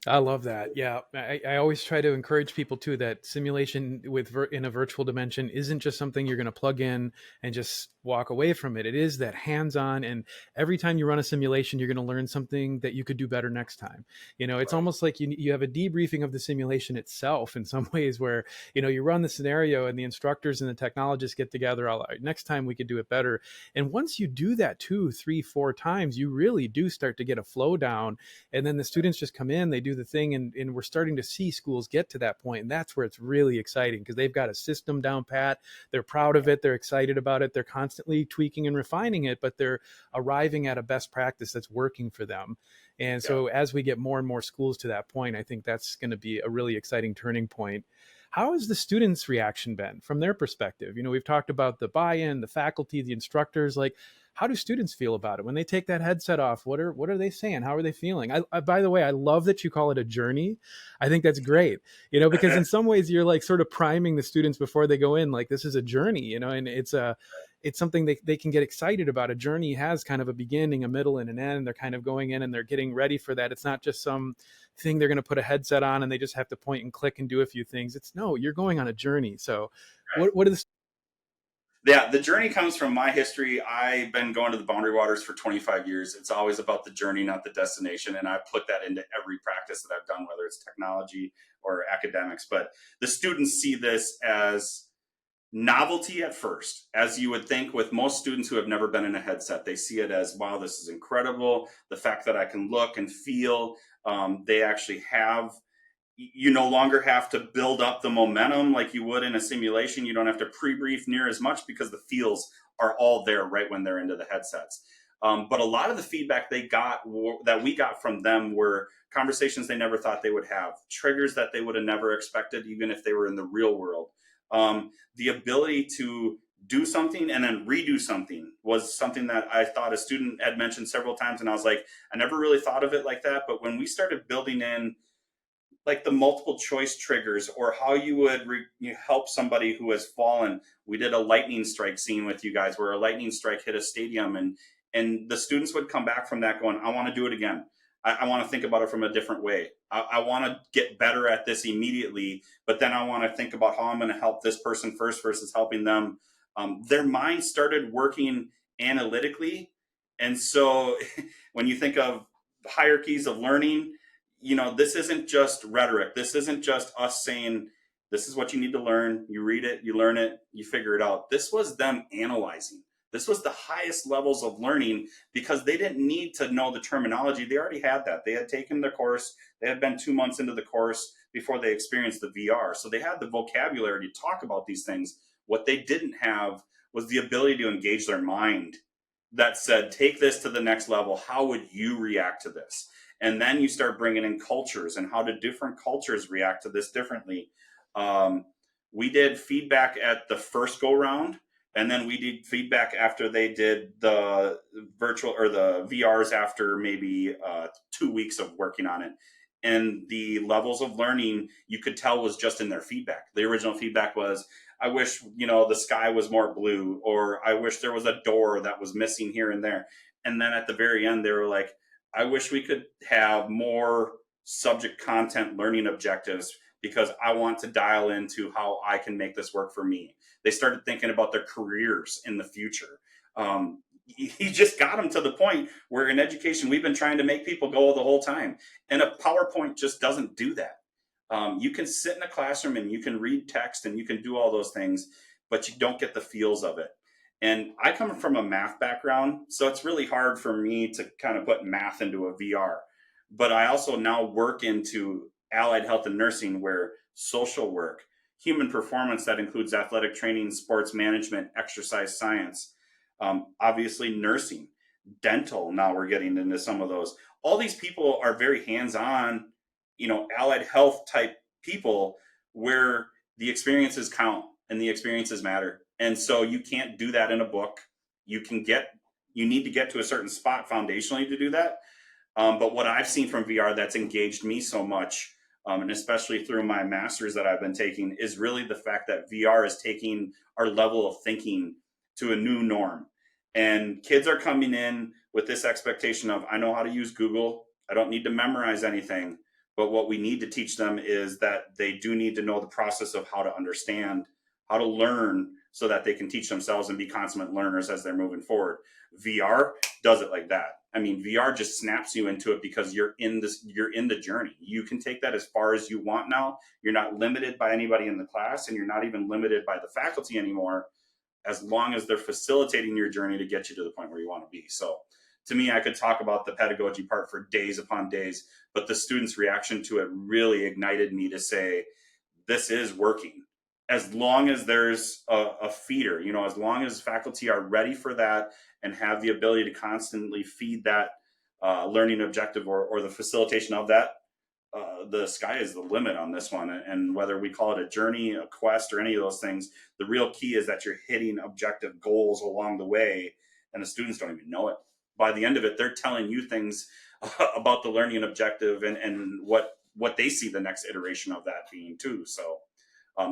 I love that. Yeah, I always try to encourage people too that simulation in a virtual dimension isn't just something you're going to plug in and just walk away from it. It is that hands-on, and every time you run a simulation, you're going to learn something that you could do better next time. It's right. almost like you have a debriefing of the simulation itself in some ways, where you run the scenario and the instructors and the technologists get together. All right, next time we could do it better. And once you do that 2, 3, 4 times, you really do start to get a flow down, and then the students just come in, they do the thing, and we're starting to see schools get to that point, and that's where it's really exciting, because they've got a system down pat. They're proud of it, they're excited about it, they're constantly tweaking and refining it, but they're arriving at a best practice that's working for them. And so as we get more and more schools to that point, I think that's going to be a really exciting turning point. How has the students' reaction been from their perspective? We've talked about the buy-in, the faculty, the instructors. Like, how do students feel about it when they take that headset off? What are they saying? How are they feeling? By the way, I love that you call it a journey. I think that's great. Because in some ways you're like sort of priming the students before they go in, like, this is a journey, and it's something they can get excited about. A journey has kind of a beginning, a middle, and an end. They're kind of going in and they're getting ready for that. It's not just some thing they're going to put a headset on and they just have to point and click and do a few things. It's no, you're going on a journey. So what are the Yeah, the journey comes from my history. I've been going to the Boundary Waters for 25 years. It's always about the journey, not the destination. And I put that into every practice that I've done, whether it's technology or academics. But the students see this as novelty at first, as you would think with most students who have never been in a headset. They see it as, wow, this is incredible. The fact that I can look and feel, they actually have, you no longer have to build up the momentum like you would in a simulation. You don't have to pre-brief near as much because the feels are all there right when they're into the headsets. But a lot of the feedback that we got from them were conversations they never thought they would have, triggers that they would have never expected, even if they were in the real world. The ability to do something and then redo something was something that I thought a student had mentioned several times. And I was like, I never really thought of it like that. But when we started building in like the multiple choice triggers, or how you would help somebody who has fallen. We did a lightning strike scene with you guys where a lightning strike hit a stadium, and the students would come back from that going, I want to do it again. I want to think about it from a different way. I want to get better at this immediately, but then I want to think about how I'm going to help this person first versus helping them. Their mind started working analytically. And so when you think of hierarchies of learning, this isn't just rhetoric. This isn't just us saying, This is what you need to learn. You read it, you learn it, you figure it out. This was them analyzing. This was the highest levels of learning because they didn't need to know the terminology. They already had that. They had taken the course. They had been 2 months into the course before they experienced the VR. So they had the vocabulary to talk about these things. What they didn't have was the ability to engage their mind that said, take this to the next level. How would you react to this? And then you start bringing in cultures and how do different cultures react to this differently. Um, we did feedback at the first go round, and then we did feedback after they did the virtual or the VRs after maybe 2 weeks of working on it. And the levels of learning you could tell was just in their feedback. The original feedback was, I wish, the sky was more blue, or I wish there was a door that was missing here and there. And then at the very end, they were like, I wish we could have more subject content learning objectives because I want to dial into how I can make this work for me. They started thinking about their careers in the future. He just got them to the point where in education, we've been trying to make people go the whole time. And a PowerPoint just doesn't do that. You can sit in a classroom and you can read text and you can do all those things, but you don't get the feels of it. And I come from a math background, so it's really hard for me to kind of put math into a VR. But I also now work into allied health and nursing, where social work, human performance, that includes athletic training, sports management, exercise science, obviously nursing, dental. Now we're getting into some of those. All these people are very hands-on, allied health type people where the experiences count and the experiences matter. And so you can't do that in a book. You need to get to a certain spot foundationally to do that. But what I've seen from VR that's engaged me so much, and especially through my master's that I've been taking, is really the fact that VR is taking our level of thinking to a new norm. And kids are coming in with this expectation of, I know how to use Google. I don't need to memorize anything. But what we need to teach them is that they do need to know the process of how to understand, how to learn, so that they can teach themselves and be consummate learners as they're moving forward. VR does it like that. I mean, VR just snaps you into it because you're in the journey. You can take that as far as you want now. You're not limited by anybody in the class, and you're not even limited by the faculty anymore, as long as they're facilitating your journey to get you to the point where you want to be. So to me, I could talk about the pedagogy part for days upon days, but the students' reaction to it really ignited me to say, this is working. As long as there's a feeder, as long as faculty are ready for that and have the ability to constantly feed that learning objective or the facilitation of that, the sky is the limit on this one. And whether we call it a journey, a quest, or any of those things, the real key is that you're hitting objective goals along the way, and the students don't even know it. By the end of it, they're telling you things about the learning objective and what they see the next iteration of that being too. So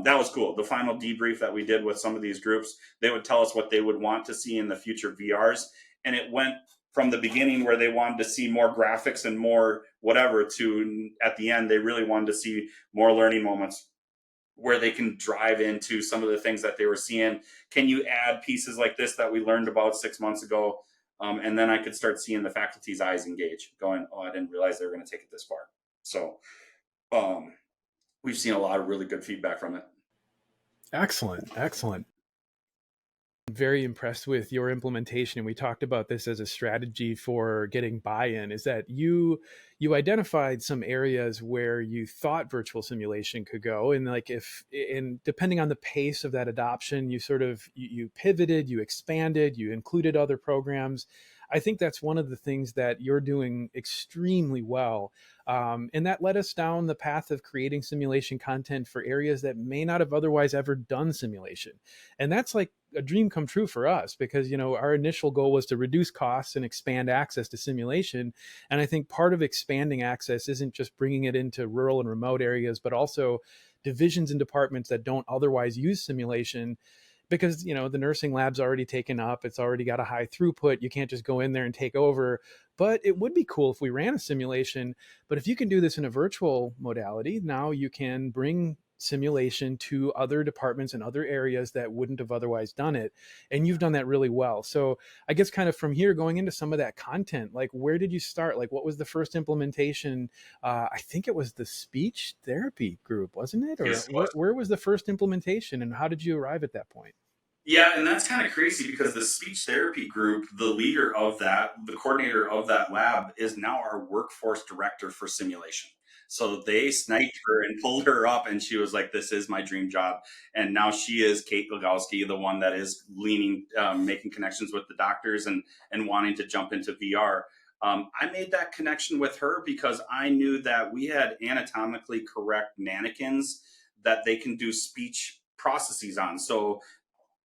that was cool. The final debrief that we did with some of these groups, they would tell us what they would want to see in the future VRs. And it went from the beginning where they wanted to see more graphics and more whatever to at the end, they really wanted to see more learning moments where they can drive into some of the things that they were seeing. Can you add pieces like this that we learned about 6 months ago? And then I could start seeing the faculty's eyes engage, going, oh, I didn't realize they were going to take it this far. So we've seen a lot of really good feedback from it. Excellent. Excellent. Very impressed with your implementation, and we talked about this as a strategy for getting buy-in, is that you identified some areas where you thought virtual simulation could go, and depending on the pace of that adoption, you sort of you pivoted, you expanded, you included other programs. I think that's one of the things that you're doing extremely well. And that led us down the path of creating simulation content for areas that may not have otherwise ever done simulation. And that's like a dream come true for us, because our initial goal was to reduce costs and expand access to simulation. And I think part of expanding access isn't just bringing it into rural and remote areas, but also divisions and departments that don't otherwise use simulation, because the nursing lab's already taken up, it's already got a high throughput, you can't just go in there and take over. But it would be cool if we ran a simulation. But if you can do this in a virtual modality, now you can bring simulation to other departments and other areas that wouldn't have otherwise done it. And you've done that really well. So I guess kind of from here, going into some of that content, like where did you start? Like what was the first implementation? I think it was the speech therapy group, wasn't it? Or Yes, it was. where was the first implementation and how did you arrive at that point? Yeah, and that's kind of crazy because the speech therapy group, the leader of that, the coordinator of that lab, is now our workforce director for simulation. So they sniped her and pulled her up, and she was like, "This is my dream job." And now she is Kate Legowski, the one that is leaning, making connections with the doctors and wanting to jump into VR. I made that connection with her because I knew that we had anatomically correct mannequins that they can do speech processes on. So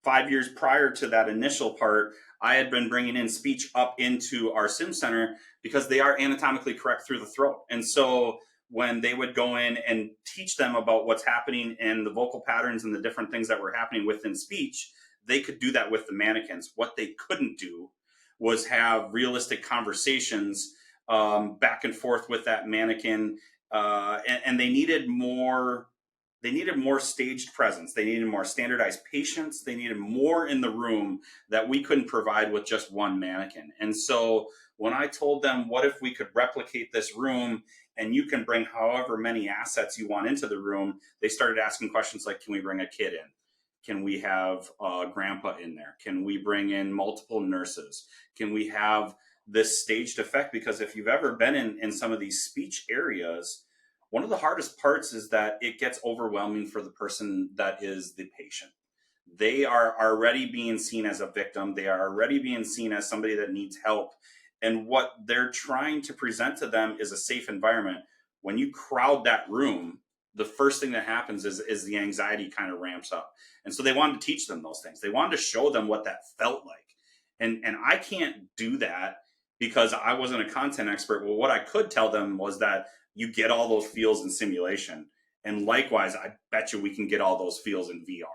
5 years prior to that initial part, I had been bringing in speech up into our sim center because they are anatomically correct through the throat. And so when they would go in and teach them about what's happening and the vocal patterns and the different things that were happening within speech, they could do that with the mannequins. What they couldn't do was have realistic conversations back and forth with that mannequin. And they needed more staged presence. They needed more standardized patience. They needed more in the room that we couldn't provide with just one mannequin. And so when I told them, what if we could replicate this room and you can bring however many assets you want into the room, they started asking questions like, can we bring a kid in? Can we have grandpa in there? Can we bring in multiple nurses? Can we have this staged effect? Because if you've ever been in some of these speech areas, one of the hardest parts is that it gets overwhelming for the person that is the patient. They are already being seen as a victim. They are already being seen as somebody that needs help. And what they're trying to present to them is a safe environment. When you crowd that room, the first thing that happens is the anxiety kind of ramps up. And so they wanted to teach them those things. They wanted to show them what that felt like. And I can't do that because I wasn't a content expert. Well, what I could tell them was that you get all those feels in simulation. And likewise, I bet you we can get all those feels in VR.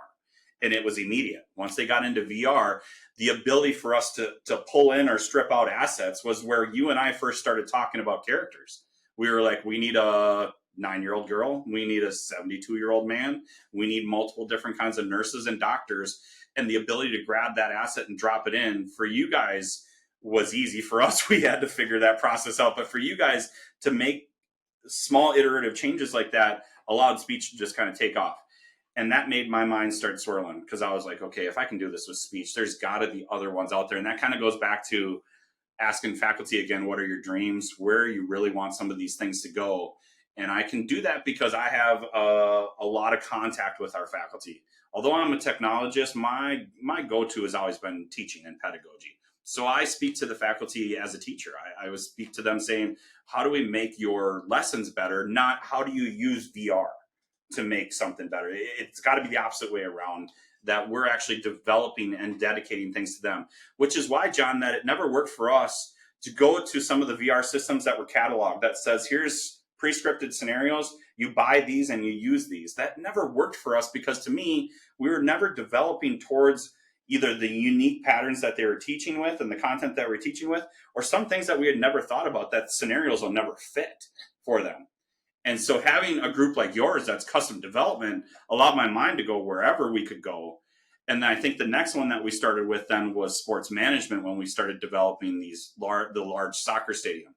And it was immediate. Once they got into VR, the ability for us to pull in or strip out assets was where you and I first started talking about characters. We were like, we need a 9-year-old girl. We need a 72-year-old man. We need multiple different kinds of nurses and doctors. And the ability to grab that asset and drop it in for you guys was easy. For us, we had to figure that process out. But for you guys to make small iterative changes like that allowed speech to just kind of take off. And that made my mind start swirling because I was like, okay, if I can do this with speech, there's got to be other ones out there. And that kind of goes back to asking faculty again, what are your dreams? Where you really want some of these things to go? And I can do that because I have a lot of contact with our faculty. Although I'm a technologist, my go-to has always been teaching and pedagogy. So I speak to the faculty as a teacher. I would speak to them saying, how do we make your lessons better? Not how do you use VR to make something better? It's got to be the opposite way around, that we're actually developing and dedicating things to them, which is why, John, that it never worked for us to go to some of the VR systems that were cataloged that says, here's pre-scripted scenarios, you buy these and you use these. That never worked for us because to me, we were never developing towards either the unique patterns that they were teaching with and the content that we're teaching with, or some things that we had never thought about that scenarios will never fit for them. And so having a group like yours that's custom development allowed my mind to go wherever we could go. And then I think the next one that we started with then was sports management when we started developing the large soccer stadium.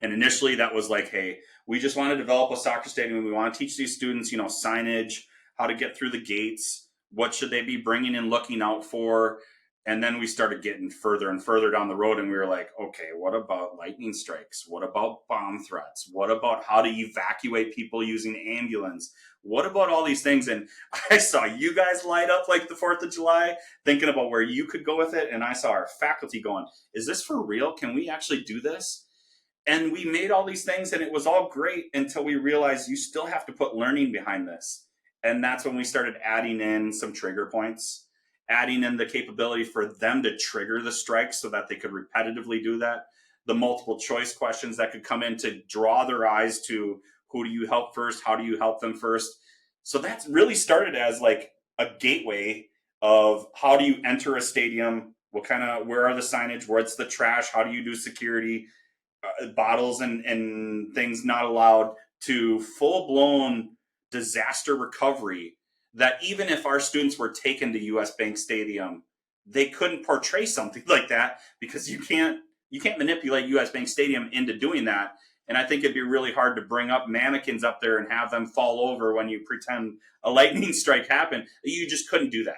And initially that was like, hey, we just want to develop a soccer stadium. We want to teach these students, signage, how to get through the gates, what should they be bringing and looking out for. And then we started getting further and further down the road, and we were like, okay, what about lightning strikes? What about bomb threats? What about how to evacuate people using ambulance? What about all these things? And I saw you guys light up like the 4th of July, thinking about where you could go with it. And I saw our faculty going, is this for real? Can we actually do this? And we made all these things, and it was all great until we realized you still have to put learning behind this. And that's when we started adding in some trigger points, adding in the capability for them to trigger the strikes so that they could repetitively do that, the multiple choice questions that could come in to draw their eyes to who do you help first, how do you help them first. So that's really started as like a gateway of how do you enter a stadium, where are the signage, where's the trash, how do you do security, bottles and things not allowed, to full blown disaster recovery that even if our students were taken to US Bank Stadium, they couldn't portray something like that, because you can't manipulate US Bank Stadium into doing that. And I think it'd be really hard to bring up mannequins up there and have them fall over when you pretend a lightning strike happened. You just couldn't do that.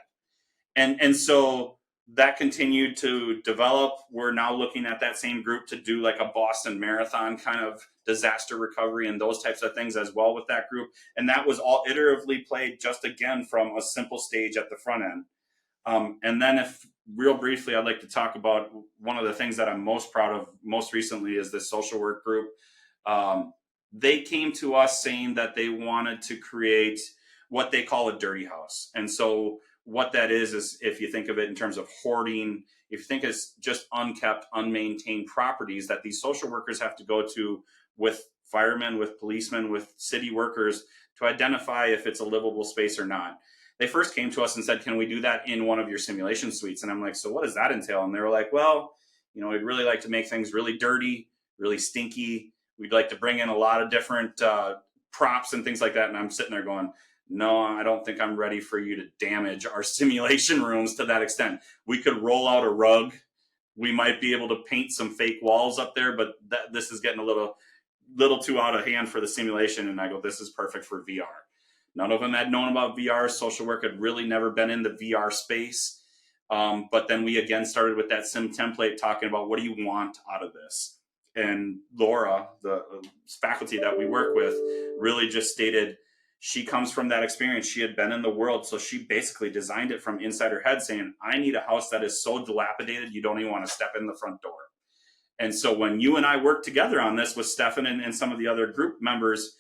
And so that continued to develop. We're now looking at that same group to do like a Boston Marathon kind of disaster recovery and those types of things as well with that group. And that was all iteratively played, just again from a simple stage at the front end. And then, if real briefly, I'd like to talk about one of the things that I'm most proud of most recently is this social work group. They came to us saying that they wanted to create what they call a dirty house. And so what that is if you think of it in terms of hoarding, if you think it's just unkept, unmaintained properties that these social workers have to go to with firemen, with policemen, with city workers to identify if it's a livable space or not. They first came to us and said, can we do that in one of your simulation suites? And I'm like, so what does that entail? And they were like, well, we'd really like to make things really dirty, really stinky. We'd like to bring in a lot of different props and things like that. And I'm sitting there going, no, I don't think I'm ready for you to damage our simulation rooms to that extent. We could roll out a rug. We might be able to paint some fake walls up there, but this is getting a little too out of hand for the simulation. And I go, this is perfect for VR. None of them had known about VR. Social work had really never been in the VR space. But then we again started with that sim template, talking about what do you want out of this? And Laura, the faculty that we work with, really just stated she comes from that experience. She had been in the world. So she basically designed it from inside her head, saying, I need a house that is so dilapidated you don't even want to step in the front door. And so when you and I worked together on this with Stefan and some of the other group members,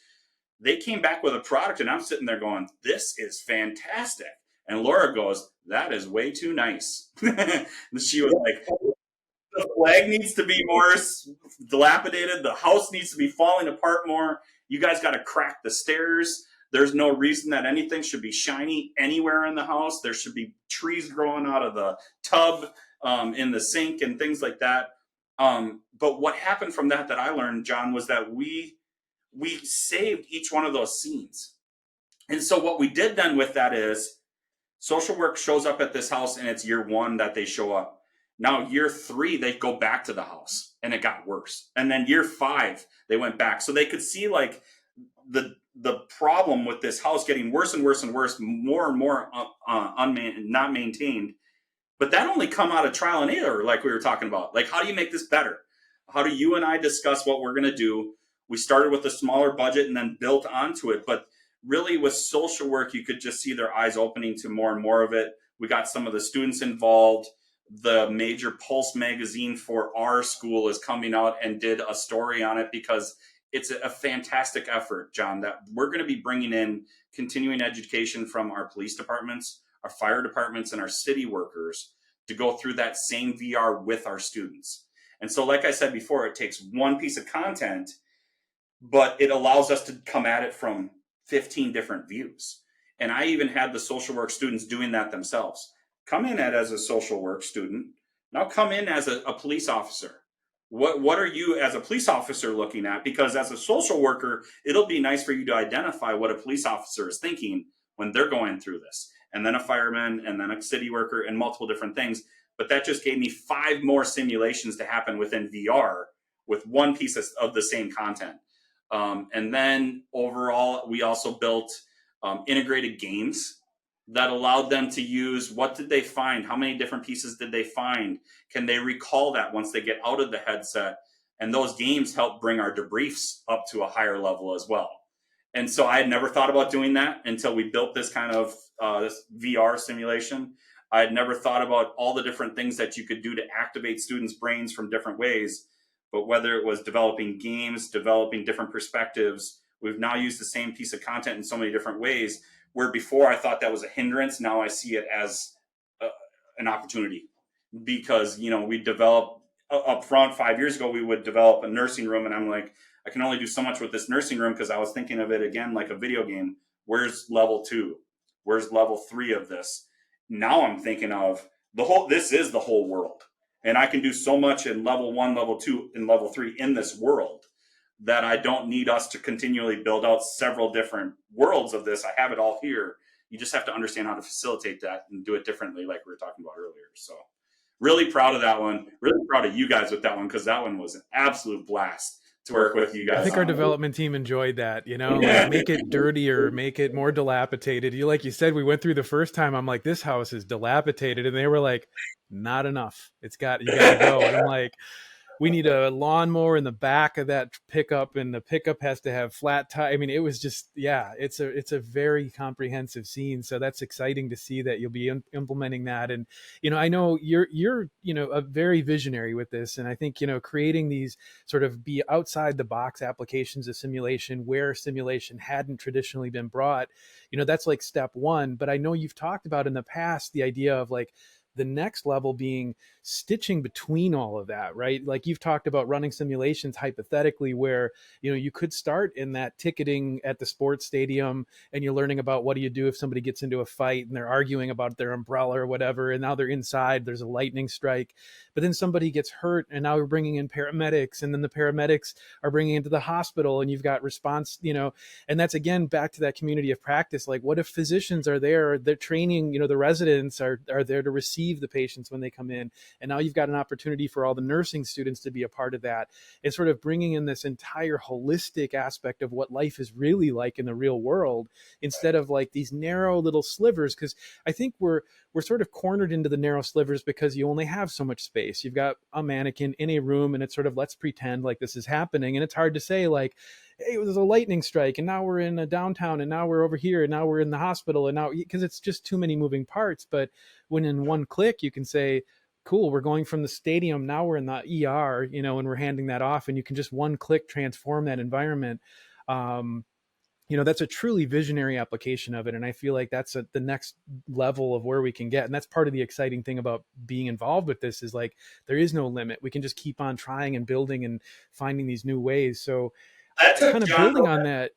they came back with a product, and I'm sitting there going, this is fantastic. And Laura goes, that is way too nice. She was like, the flag needs to be more dilapidated. The house needs to be falling apart more. You guys got to crack the stairs. There's no reason that anything should be shiny anywhere in the house. There should be trees growing out of the tub, in the sink and things like that. But what happened from that I learned, John, was that we saved each one of those scenes. And so what we did then with that is social work shows up at this house, and it's year 1 that they show up. Now year 3, they go back to the house and it got worse. And then year 5, they went back. So they could see like the problem with this house getting worse and worse and worse, more and more not maintained. But that only come out of trial and error, like we were talking about. Like, how do you make this better? How do you and I discuss what we're going to do? We started with a smaller budget and then built onto it. But really with social work, you could just see their eyes opening to more and more of it. We got some of the students involved. The major Pulse magazine for our school is coming out and did a story on it, because it's a fantastic effort, John, that we're going to be bringing in continuing education from our police departments, our fire departments, and our city workers to go through that same VR with our students. And so, like I said before, it takes one piece of content, but it allows us to come at it from 15 different views. And I even had the social work students doing that themselves. Come in as a social work student. Now come in as a police officer. What are you as a police officer looking at? Because as a social worker, it'll be nice for you to identify what a police officer is thinking when they're going through this. And then a fireman, and then a city worker, and multiple different things. But that just gave me 5 more simulations to happen within VR with one piece of the same content. And then overall, we also built integrated games that allowed them to use what did they find? How many different pieces did they find? Can they recall that once they get out of the headset? And those games help bring our debriefs up to a higher level as well. And so I had never thought about doing that until we built this kind of this VR simulation. I had never thought about all the different things that you could do to activate students' brains from different ways. But whether it was developing games, developing different perspectives, we've now used the same piece of content in so many different ways, where before I thought that was a hindrance, now I see it as an opportunity. Because, we developed up front 5 years ago, we would develop a nursing room, and I'm like, I can only do so much with this nursing room, because I was thinking of it again like a video game. Where's level 2? Where's level 3 of this? Now I'm thinking of this is the whole world. And I can do so much in level 1, level 2, and level 3 in this world. that I don't need us to continually build out several different worlds of this. I have it all here. You just have to understand how to facilitate that and do it differently, like we were talking about earlier. So, really proud of that one. Really proud of you guys with that one, because that one was an absolute blast to work with you I guys think our on. development team enjoyed that, like make it dirtier, make it more dilapidated. Like you said, we went through the first time. I'm like, this house is dilapidated. And they were like, not enough. You got to go. And I'm like, we need a lawnmower in the back of that pickup, and the pickup has to have flat tire. I mean, it was just, yeah, it's a very comprehensive scene. So that's exciting to see that you'll be implementing that. And I know you're a very visionary with this, and I think creating these sort of be outside the box applications of simulation where simulation hadn't traditionally been brought. That's like step one. But I know you've talked about in the past the idea of like the next level being stitching between all of that, right? Like you've talked about running simulations hypothetically where, you could start in that ticketing at the sports stadium, and you're learning about what do you do if somebody gets into a fight and they're arguing about their umbrella or whatever, and now they're inside, there's a lightning strike, but then somebody gets hurt, and now we're bringing in paramedics, and then the paramedics are bringing into the hospital, and you've got response, and that's again back to that community of practice. Like what if physicians are there, they're training, the residents are there to receive the patients when they come in, and now you've got an opportunity for all the nursing students to be a part of that, and sort of bringing in this entire holistic aspect of what life is really like in the real world, instead of like these narrow little slivers. Because I think we're sort of cornered into the narrow slivers because you only have so much space. You've got a mannequin in a room, and it's sort of, let's pretend like this is happening, and it's hard to say like, hey, there's a lightning strike, and now we're in a downtown, and now we're over here, and now we're in the hospital, and now, because it's just too many moving parts. But when in one click you can say, cool, we're going from the stadium, now we're in the ER, and we're handing that off, and you can just one click transform that environment. That's a truly visionary application of it, and I feel like that's the next level of where we can get. And that's part of the exciting thing about being involved with this, is like there is no limit. We can just keep on trying and building and finding these new ways. So That took kind of John building on that.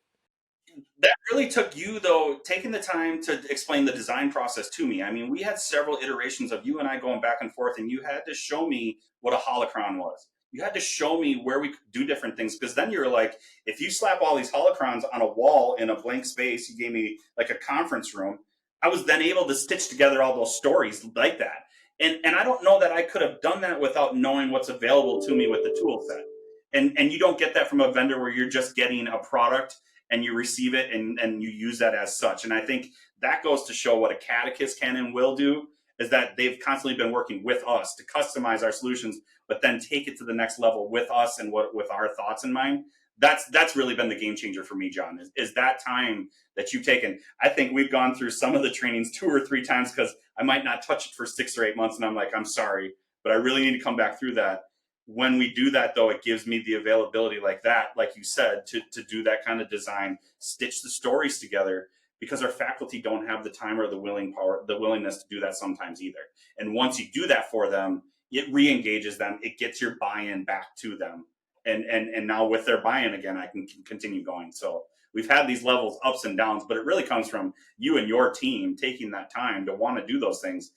That really took you, though, taking the time to explain the design process to me. I mean, we had several iterations of you and I going back and forth, and you had to show me what a holocron was. You had to show me where we could do different things, because then you're like, if you slap all these holocrons on a wall in a blank space, you gave me like a conference room. I was then able to stitch together all those stories like that. And I don't know that I could have done that without knowing what's available to me with the tool set. And you don't get that from a vendor where you're just getting a product and you receive it and you use that as such. And I think that goes to show what Acadicus can and will do, is that they've constantly been working with us to customize our solutions, but then take it to the next level with us and with our thoughts in mind. That's really been the game changer for me, John, is that time that you've taken. I think we've gone through some of the trainings 2 or 3 times, because I might not touch it for 6 or 8 months, and I'm like, I'm sorry, but I really need to come back through that. When we do that, though, it gives me the availability like that, like you said, to do that kind of design, stitch the stories together, because our faculty don't have the time or the willingness to do that sometimes either. And once you do that for them, it re-engages them, it gets your buy-in back to them, and now with their buy-in again, I can continue going. So we've had these levels, ups and downs, but it really comes from you and your team taking that time to want to do those things.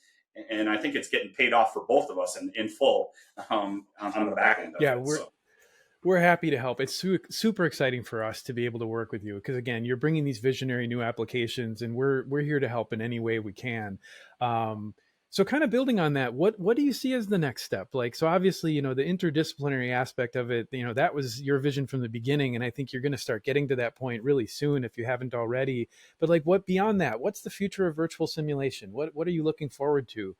And I think it's getting paid off for both of us in full, on the back end of Yeah, it. So. we're happy to help. It's super exciting for us to be able to work with you, because again, you're bringing these visionary new applications, and we're here to help in any way we can. So kind of building on that, what do you see as the next step? Like, so obviously, the interdisciplinary aspect of it, that was your vision from the beginning, and I think you're going to start getting to that point really soon if you haven't already. But like, what beyond that? What's the future of virtual simulation? What are you looking forward to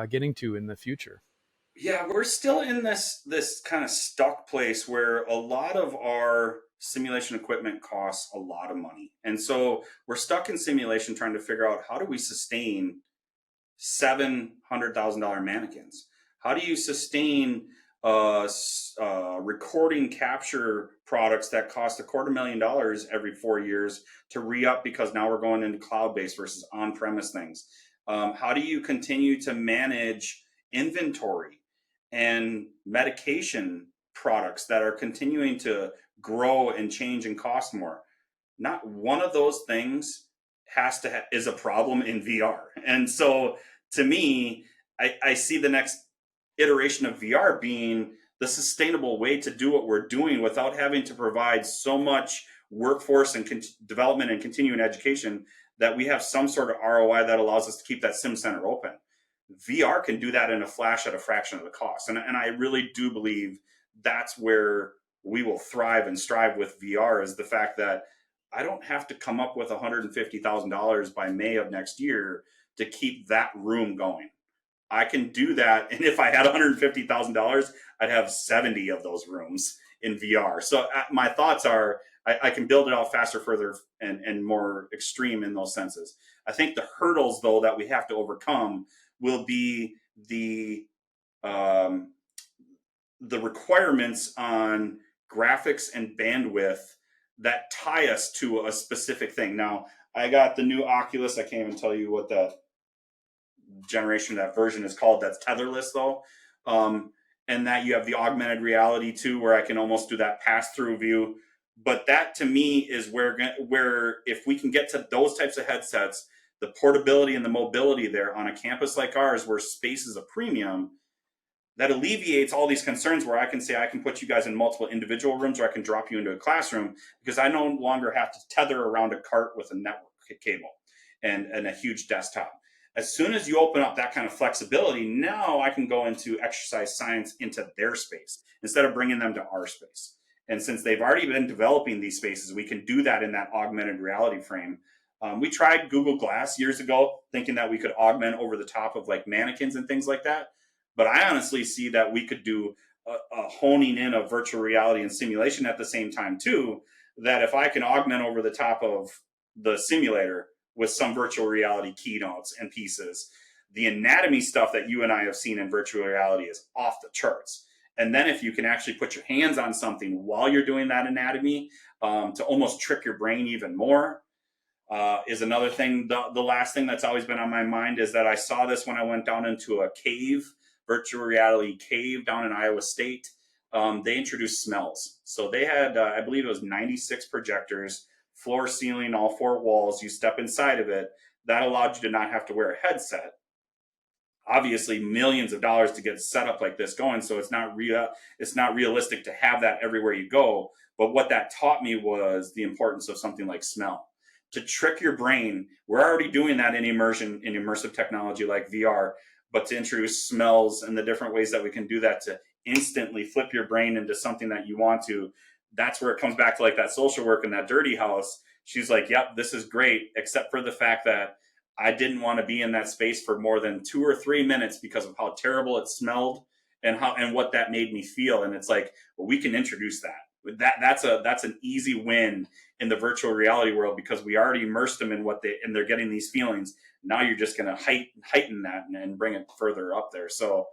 getting to in the future? Yeah, we're still in this kind of stuck place where a lot of our simulation equipment costs a lot of money. And so we're stuck in simulation trying to figure out, how do we sustain $700,000 mannequins? How do you sustain recording capture products that cost $250,000 every 4 years to re-up, because now we're going into cloud-based versus on-premise things? How do you continue to manage inventory and medication products that are continuing to grow and change and cost more? Not one of those things is a problem in VR. And so to me, I see the next iteration of VR being the sustainable way to do what we're doing without having to provide so much workforce and development and continuing education, that we have some sort of ROI that allows us to keep that sim center open. VR can do that in a flash at a fraction of the cost. And I really do believe that's where we will thrive and strive with VR, is the fact that I don't have to come up with $150,000 by May of next year to keep that room going. I can do that. And if I had $150,000, I'd have 70 of those rooms in VR. So my thoughts are, I can build it out faster, further, and more extreme in those senses. I think the hurdles, though, that we have to overcome will be um, the requirements on graphics and bandwidth that tie us to a specific thing. Now, I got the new Oculus. I can't even tell you what the generation of that version is called. That's tetherless, though. And that you have the augmented reality too, where I can almost do that pass-through view. But that to me is where if we can get to those types of headsets, the portability and the mobility there on a campus like ours, where space is a premium, that alleviates all these concerns, where I can say I can put you guys in multiple individual rooms, or I can drop you into a classroom, because I no longer have to tether around a cart with a network cable and a huge desktop. As soon as you open up that kind of flexibility, now I can go into exercise science into their space instead of bringing them to our space. And since they've already been developing these spaces, we can do that in that augmented reality frame. We tried Google Glass years ago, thinking that we could augment over the top of like mannequins and things like that. But I honestly see that we could do a honing in of virtual reality and simulation at the same time too, that if I can augment over the top of the simulator with some virtual reality keynotes and pieces, the anatomy stuff that you and I have seen in virtual reality is off the charts. And then if you can actually put your hands on something while you're doing that anatomy, to almost trick your brain even more, is another thing. The last thing that's always been on my mind is that I saw this when I went down into a cave, virtual reality cave down in Iowa State. They introduced smells. So they had, I believe it was 96 projectors, floor, ceiling, all four walls. You step inside of it. That allowed you to not have to wear a headset. Obviously, millions of dollars to get set up like this going, so it's not realistic to have that everywhere you go. But what that taught me was the importance of something like smell. To trick your brain, we're already doing that in immersion, in immersive technology like VR, but to introduce smells and the different ways that we can do that to instantly flip your brain into something that you want to, that's where it comes back to like that social work in that dirty house. She's like, yep, this is great, except for the fact that I didn't want to be in that space for more than 2 or 3 minutes because of how terrible it smelled and what that made me feel. And it's like, well, we can introduce that. That's an easy win in the virtual reality world, because we already immersed them in and they're getting these feelings. Now you're just going to heighten that and bring it further up there. So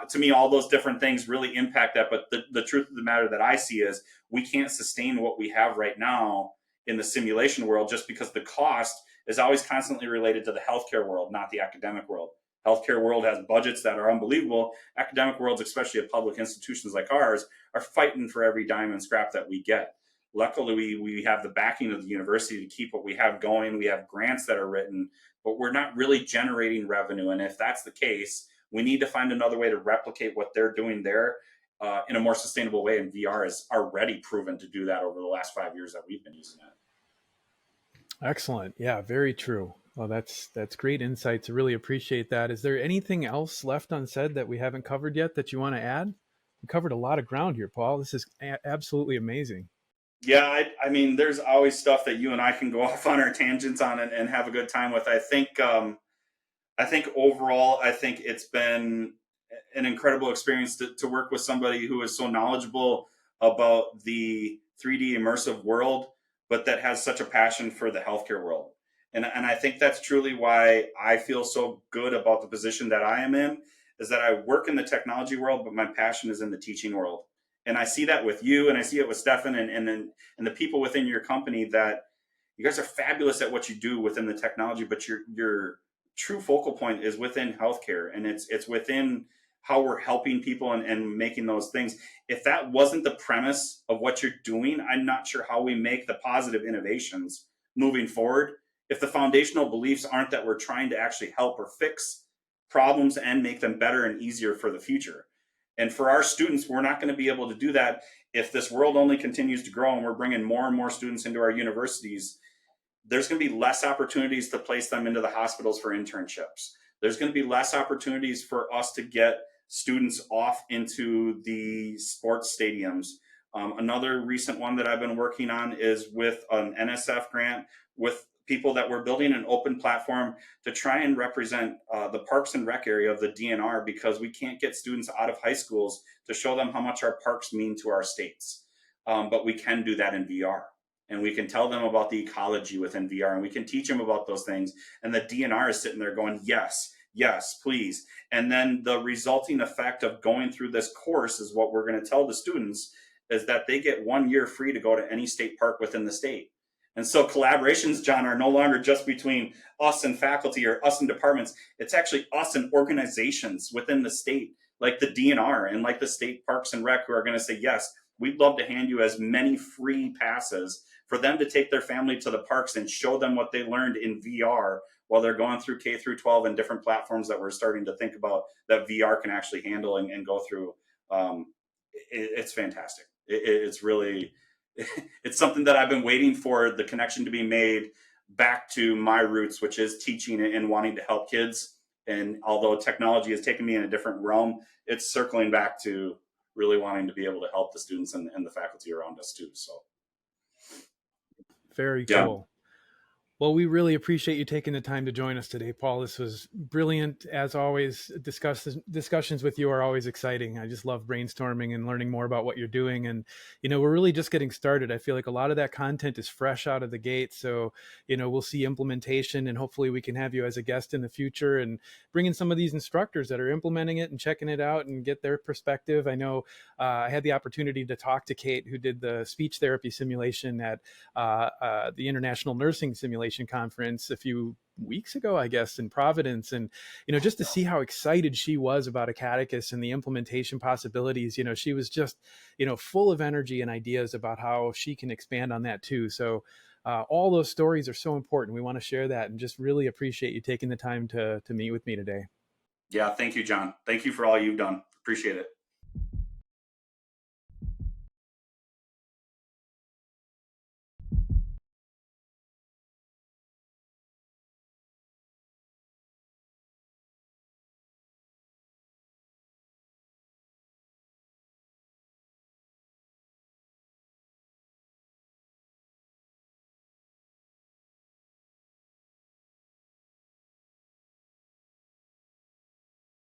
to me, all those different things really impact that. But the truth of the matter that I see is we can't sustain what we have right now in the simulation world, just because the cost is always constantly related to the healthcare world, not the academic world. Healthcare world has budgets that are unbelievable. Academic worlds, especially at public institutions like ours, are fighting for every dime and scrap that we get. Luckily, we have the backing of the university to keep what we have going. We have grants that are written, but we're not really generating revenue. And if that's the case, we need to find another way to replicate what they're doing there in a more sustainable way. And VR has already proven to do that over the last 5 years that we've been using it. Excellent. Yeah, very true. Well, that's great insights. I really appreciate that. Is there anything else left unsaid that we haven't covered yet that you want to add? We covered a lot of ground here, Paul. This is absolutely amazing. Yeah, I mean, there's always stuff that you and I can go off on our tangents on and have a good time with. I think overall, I think it's been an incredible experience to work with somebody who is so knowledgeable about the 3D immersive world, but that has such a passion for the healthcare world. And I think that's truly why I feel so good about the position that I am in, is that I work in the technology world, but my passion is in the teaching world. And I see that with you, and I see it with Stefan and the people within your company, that you guys are fabulous at what you do within the technology, but your true focal point is within healthcare, and it's within how we're helping people and making those things. If that wasn't the premise of what you're doing, I'm not sure how we make the positive innovations moving forward. If the foundational beliefs aren't that we're trying to actually help or fix problems and make them better and easier for the future. And for our students, we're not going to be able to do that if this world only continues to grow and we're bringing more and more students into our universities. There's going to be less opportunities to place them into the hospitals for internships. There's going to be less opportunities for us to get students off into the sports stadiums. Another recent one that I've been working on is with an NSF grant with people that we're building an open platform to try and represent the Parks and Rec area of the DNR, because we can't get students out of high schools to show them how much our parks mean to our states. But we can do that in VR, and we can tell them about the ecology within VR, and we can teach them about those things. And the DNR is sitting there going, yes, yes, please. And then the resulting effect of going through this course is what we're going to tell the students, is that they get 1 year free to go to any state park within the state. And so collaborations, John, are no longer just between us and faculty or us and departments. It's actually us and organizations within the state, like the DNR and like the state Parks and Rec, who are going to say, yes, we'd love to hand you as many free passes for them to take their family to the parks and show them what they learned in VR while they're going through K through 12 and different platforms that we're starting to think about that VR can actually handle and go through. It's fantastic. It's really, it's something that I've been waiting for the connection to be made back to my roots, which is teaching and wanting to help kids. And although technology has taken me in a different realm, it's circling back to really wanting to be able to help the students and the faculty around us too. So, Very yeah. cool. Well, we really appreciate you taking the time to join us today, Paul. This was brilliant. As always, discussions with you are always exciting. I just love brainstorming and learning more about what you're doing. And, we're really just getting started. I feel like a lot of that content is fresh out of the gate. So, we'll see implementation, and hopefully we can have you as a guest in the future and bring in some of these instructors that are implementing it and checking it out and get their perspective. I know I had the opportunity to talk to Kate, who did the speech therapy simulation at the International Nursing Simulation Conference a few weeks ago, I guess, in Providence. And, just to see how excited she was about Acadicus and the implementation possibilities, she was just, full of energy and ideas about how she can expand on that too. So all those stories are so important. We want to share that, and just really appreciate you taking the time to meet with me today. Yeah. Thank you, John. Thank you for all you've done. Appreciate it.